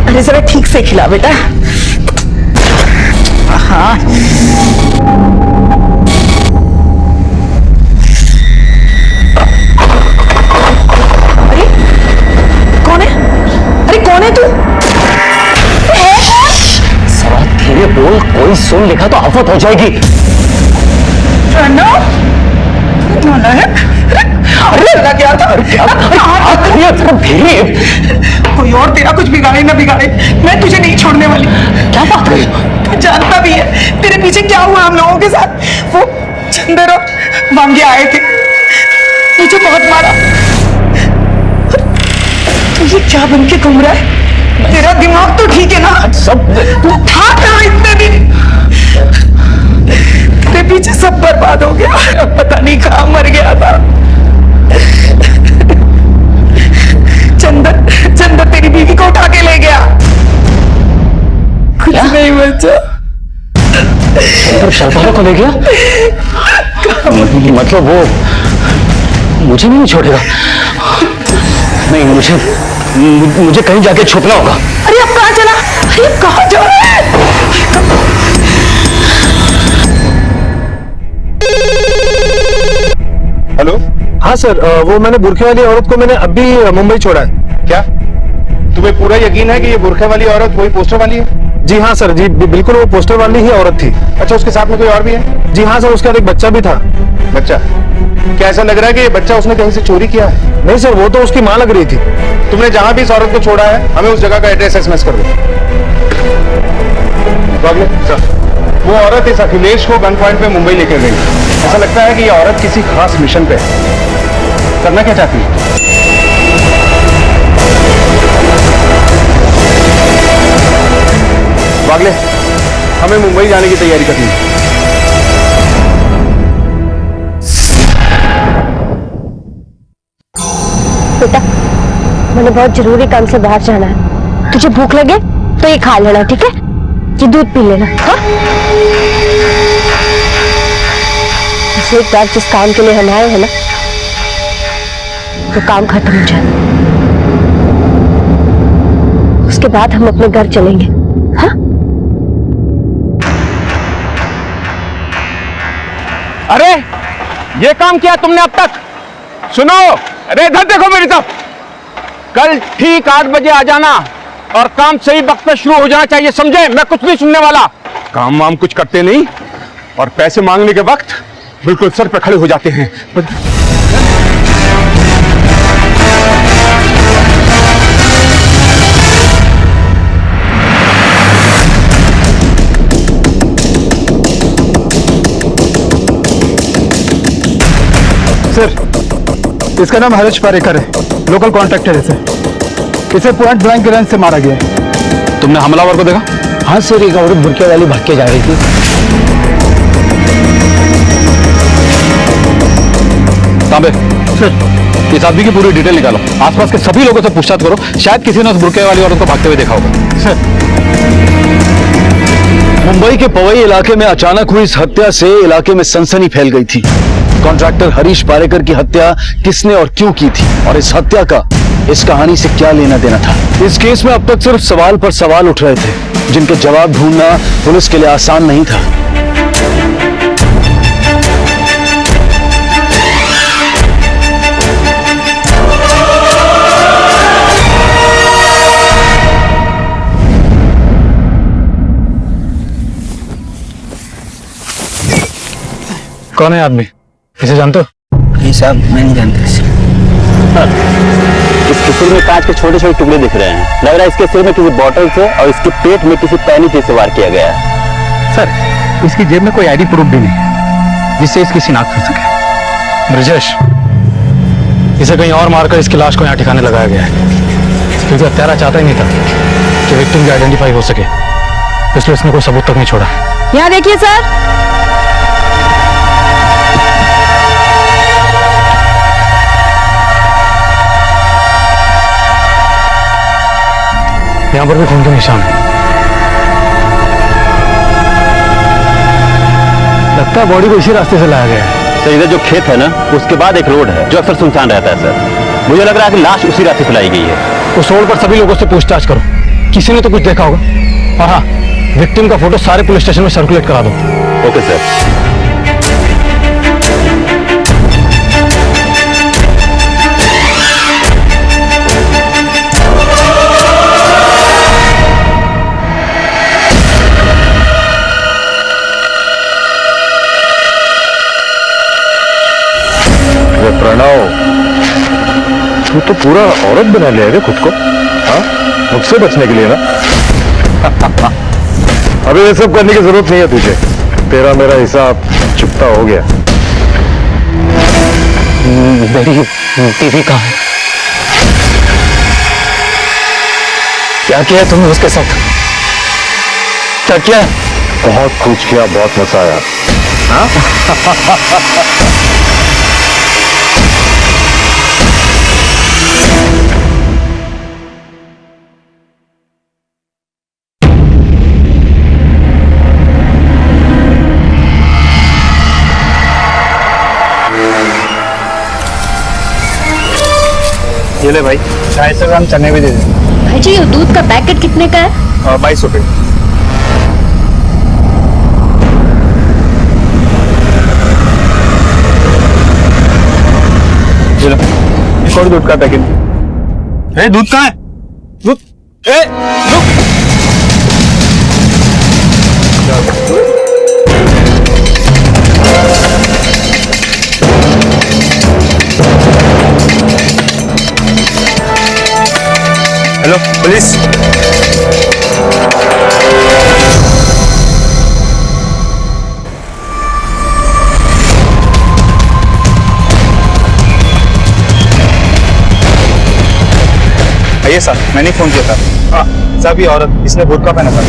अरे जरा ठीक से खिला बेटा। हाँ, अरे कौन है? अरे कौन है तू? सवाल धीरे बोल, कोई सुन लिखा तो आफत हो जाएगी। प्रणव, गया था। कोई और तेरा कुछ बिगाड़े ना बिगाड़े, मैं तुझे नहीं छोड़ने वाली। क्या बात कर रही हो? तू जानता भी है तेरे पीछे क्या हुआ हम लोगों के साथ। वो चंदर और वांगे आए थे, मुझे बहुत मारा। तुझे क्या बन के घूम रहा है? तेरा दिमाग तो ठीक है ना? सब तू था कहाँ इतने दिन? तेरे पीछे सब बर्बाद हो गया, पता नहीं कहाँ मर गया था। चंदर तेरी बीवी को उठा के ले गया। कुछ नहीं बचा। शर्मा को ले गया? मतलब वो मुझे नहीं छोड़ेगा? नहीं, मुझे कहीं जाके छुपना होगा। अरे अब कहाँ चला? अरे कहाँ जा रहा है? हेलो। हाँ सर, वो मैंने बुरखे वाली औरत को मैंने अभी मुंबई छोड़ा है। क्या तुम्हें पूरा यकीन है कि ये बुरखे वाली औरत वही पोस्टर वाली है? जी हाँ सर, जी बिल्कुल वो पोस्टर वाली ही औरत थी। अच्छा, उसके साथ में कोई और भी है? जी हाँ सर, उसके साथ एक बच्चा भी था। बच्चा? क्या ऐसा लग रहा है कि ये बच्चा उसने कहीं से चोरी किया है? नहीं सर, वो तो उसकी माँ लग रही थी। तुमने जहां भी इस औरत को छोड़ा है हमें उस जगह का एड्रेस एसएमएस कर दो। सर, वो औरत इस अखिलेश को गन पॉइंट पे मुंबई लेकर गई। ऐसा लगता है कि ये औरत किसी खास मिशन पे है। करना क्या चाहती है? वागले, हमें मुंबई जाने की तैयारी करनी है। बेटा, मैंने बहुत जरूरी काम से बाहर जाना है। तुझे भूख लगे तो ये खा लेना, ठीक है? ये दूध पी लेना। हाँ? बस एक बार जिस काम के लिए हम आए हैं ना, वो काम खत्म हो जाए, उसके बाद हम अपने घर चलेंगे। हाँ? अरे ये काम किया तुमने अब तक? सुनो, अरे इधर देखो मेरी तरफ। कल ठीक 8 बजे आ जाना और काम सही वक्त पे शुरू हो जाना चाहिए, समझे? मैं कुछ नहीं सुनने वाला। काम वाम कुछ करते नहीं और पैसे मांगने के वक्त बिल्कुल सर पे खड़े हो जाते हैं। सर, इसका नाम हरीश पारेकर है, लोकल कॉन्ट्रैक्टर है सर। इसे पॉइंट ब्लैंक रेंज से मारा गया है। तुमने हमलावर को देखा? हाँ सर, एक औरत बुरके वाली भाग के जा रही थी। तांबे, सर, इस आदमी की पूरी डिटेल निकालो। आसपास के सभी लोगों से पूछताछ करो, शायद किसी ने उस बुरके वाली औरत को भागते हुए देखा होगा। सर, मुंबई के पवई इलाके में अचानक हुई इस हत्या से इलाके में सनसनी फैल गई थी। कॉन्ट्रैक्टर हरीश पारेकर की हत्या किसने और क्यों की थी, और इस हत्या का इस कहानी से क्या लेना देना था? इस केस में अब तक सिर्फ सवाल पर सवाल उठ रहे थे, जिनके जवाब ढूंढना पुलिस के लिए आसान नहीं था। कौन है आदमी? इसे जानते हो? ये साहब मैं नहीं जानता इसे। इसके सिर में कांच के छोटे छोटे टुकड़े दिख रहे हैं। लग रहा है इसके सिर में किसी बोतल से और इसके पेट में किसी पैनी से वार किया गया है। सर, इसकी जेब में कोई आईडी प्रूफ भी नहीं है जिससे इसकी शिनाख्त हो सके। ब्रजेश, इसे कहीं और मारकर इसकी लाश को यहाँ ठिकाने लगाया गया है, क्योंकि हत्यारा चाहता ही नहीं था कि विक्टिम की आइडेंटिफाई हो सके, इसलिए इसने कोई सबूत तक नहीं छोड़ा। यहाँ देखिए सर, यहाँ पर भी खून के निशान है। लगता है बॉडी को इसी रास्ते से लाया गया है। सर, इधर जो खेत है ना, उसके बाद एक रोड है जो अक्सर सुनसान रहता है सर। मुझे लग रहा है कि लाश उसी रास्ते से लाई गई है। उस रोड पर सभी लोगों से पूछताछ करो, किसी ने तो कुछ देखा होगा। और हाँ, विक्टिम का फोटो सारे पुलिस स्टेशन में सर्कुलेट करा दो। Okay sir. प्रणव, तू तो पूरा औरत बना लिया है खुद को, हाँ? मुझसे बचने के लिए ना? अभी ये सब करने की जरूरत नहीं है तुझे, तेरा मेरा हिसाब चुकता हो गया। मेरी बीवी कहाँ है? क्या किया तुमने उसके साथ? क्या किया? बहुत कुछ किया, बहुत मजा आया। हाँ? ये ले भाई, 250 ग्राम चने भी दे दे। भाई जी ये दूध का पैकेट कितने का है? 22 रुपए। एक और दूध का पैकेट। ए, दूध कहाँ है? दूध, ए, दूध। Hello police. आइए सर, मैंने फोन किया था। हाँ साहब, ये औरत, इसने बुर्का पहना था।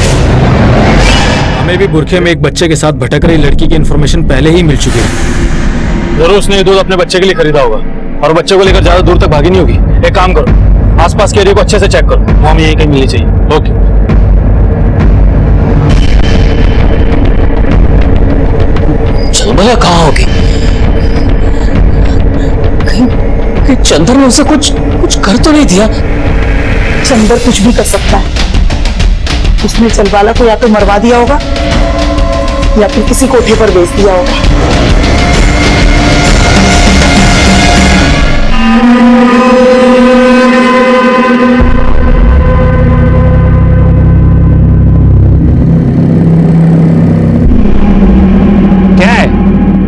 हमें भी बुरखे में एक बच्चे के साथ भटक रही लड़की की इन्फॉर्मेशन पहले ही मिल चुकी है। जरूर उसने ये दूध अपने बच्चे के लिए खरीदा होगा और बच्चे को लेकर ज्यादा दूर तक भागी नहीं होगी। एक काम करो, आसपास के एरिया को अच्छे से चेक करो, वो हमें यहीं कहीं मिलनी चाहिए। ओके। चल भैया कहाँ होगी? कहीं चंदर ने उसे कुछ कर तो नहीं दिया? चंदर कुछ भी कर सकता है। उसने चलवाला को या तो मरवा दिया होगा या फिर किसी कोठे पर बेच दिया होगा। क्या है,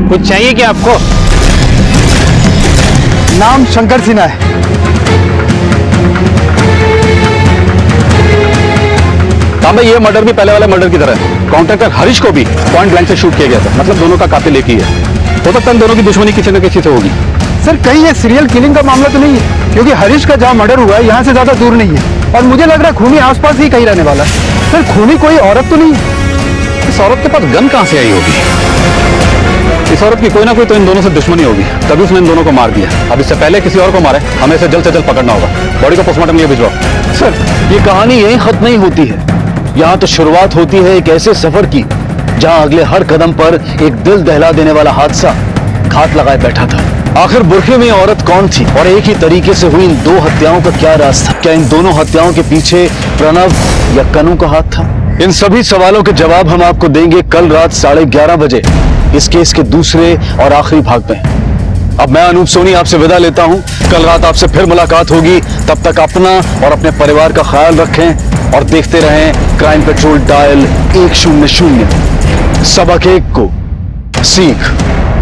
कुछ चाहिए क्या आपको? नाम शंकर सिन्हा है। तांबे, ये मर्डर भी पहले वाले मर्डर की तरह है। कॉन्ट्रैक्टर हरीश को भी पॉइंट ब्लैंक से शूट किया गया था, मतलब दोनों का कातिल एक ही है। हो सकता है इन दोनों की दुश्मनी किसी न किसी से होगी। सर कहीं ये सीरियल किलिंग का मामला तो नहीं है, क्योंकि हरीश का जहाँ मर्डर हुआ है यहाँ से ज्यादा दूर नहीं है और मुझे लग रहा है खूनी आसपास ही कहीं रहने वाला है। सर खूनी कोई औरत तो नहीं है। इस औरत के पास गन कहां से आई होगी? इस औरत की कोई ना कोई तो इन दोनों से दुश्मनी होगी, तभी उसने इन दोनों को मार दिया। अब इससे पहले किसी और को मारे, हमें इसे जल्द से जल्द पकड़ना होगा। बॉडी को पोस्टमार्टम लिए भिजवाओ। सर, ये कहानी यहीं खत्म नहीं होती है। यहाँ तो शुरुआत होती है एक ऐसे सफर की जहाँ अगले हर कदम पर एक दिल दहला देने वाला हादसा घात लगाए बैठा था। आखिर बुरखे में औरत कौन थी और एक ही तरीके से हुई इन दो हत्याओं का क्या राज था? क्या इन दोनों हत्याओं के पीछे प्रणव या कनु का हाथ था? इन सभी सवालों के जवाब हम आपको देंगे कल रात 11:30 बजे इस केस के दूसरे और आखिरी भाग में। अब मैं अनूप सोनी आपसे विदा लेता हूं। कल रात आपसे फिर मुलाकात होगी। तब तक अपना और अपने परिवार का ख्याल रखें और देखते रहें क्राइम पेट्रोल डायल 100। सबक एक को, सीख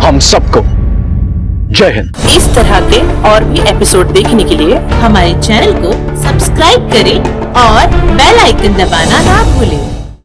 हम सबको। जय हिंद। इस तरह के और भी एपिसोड देखने के लिए हमारे चैनल को सब्सक्राइब करें और बेल आइकन दबाना ना भूलें।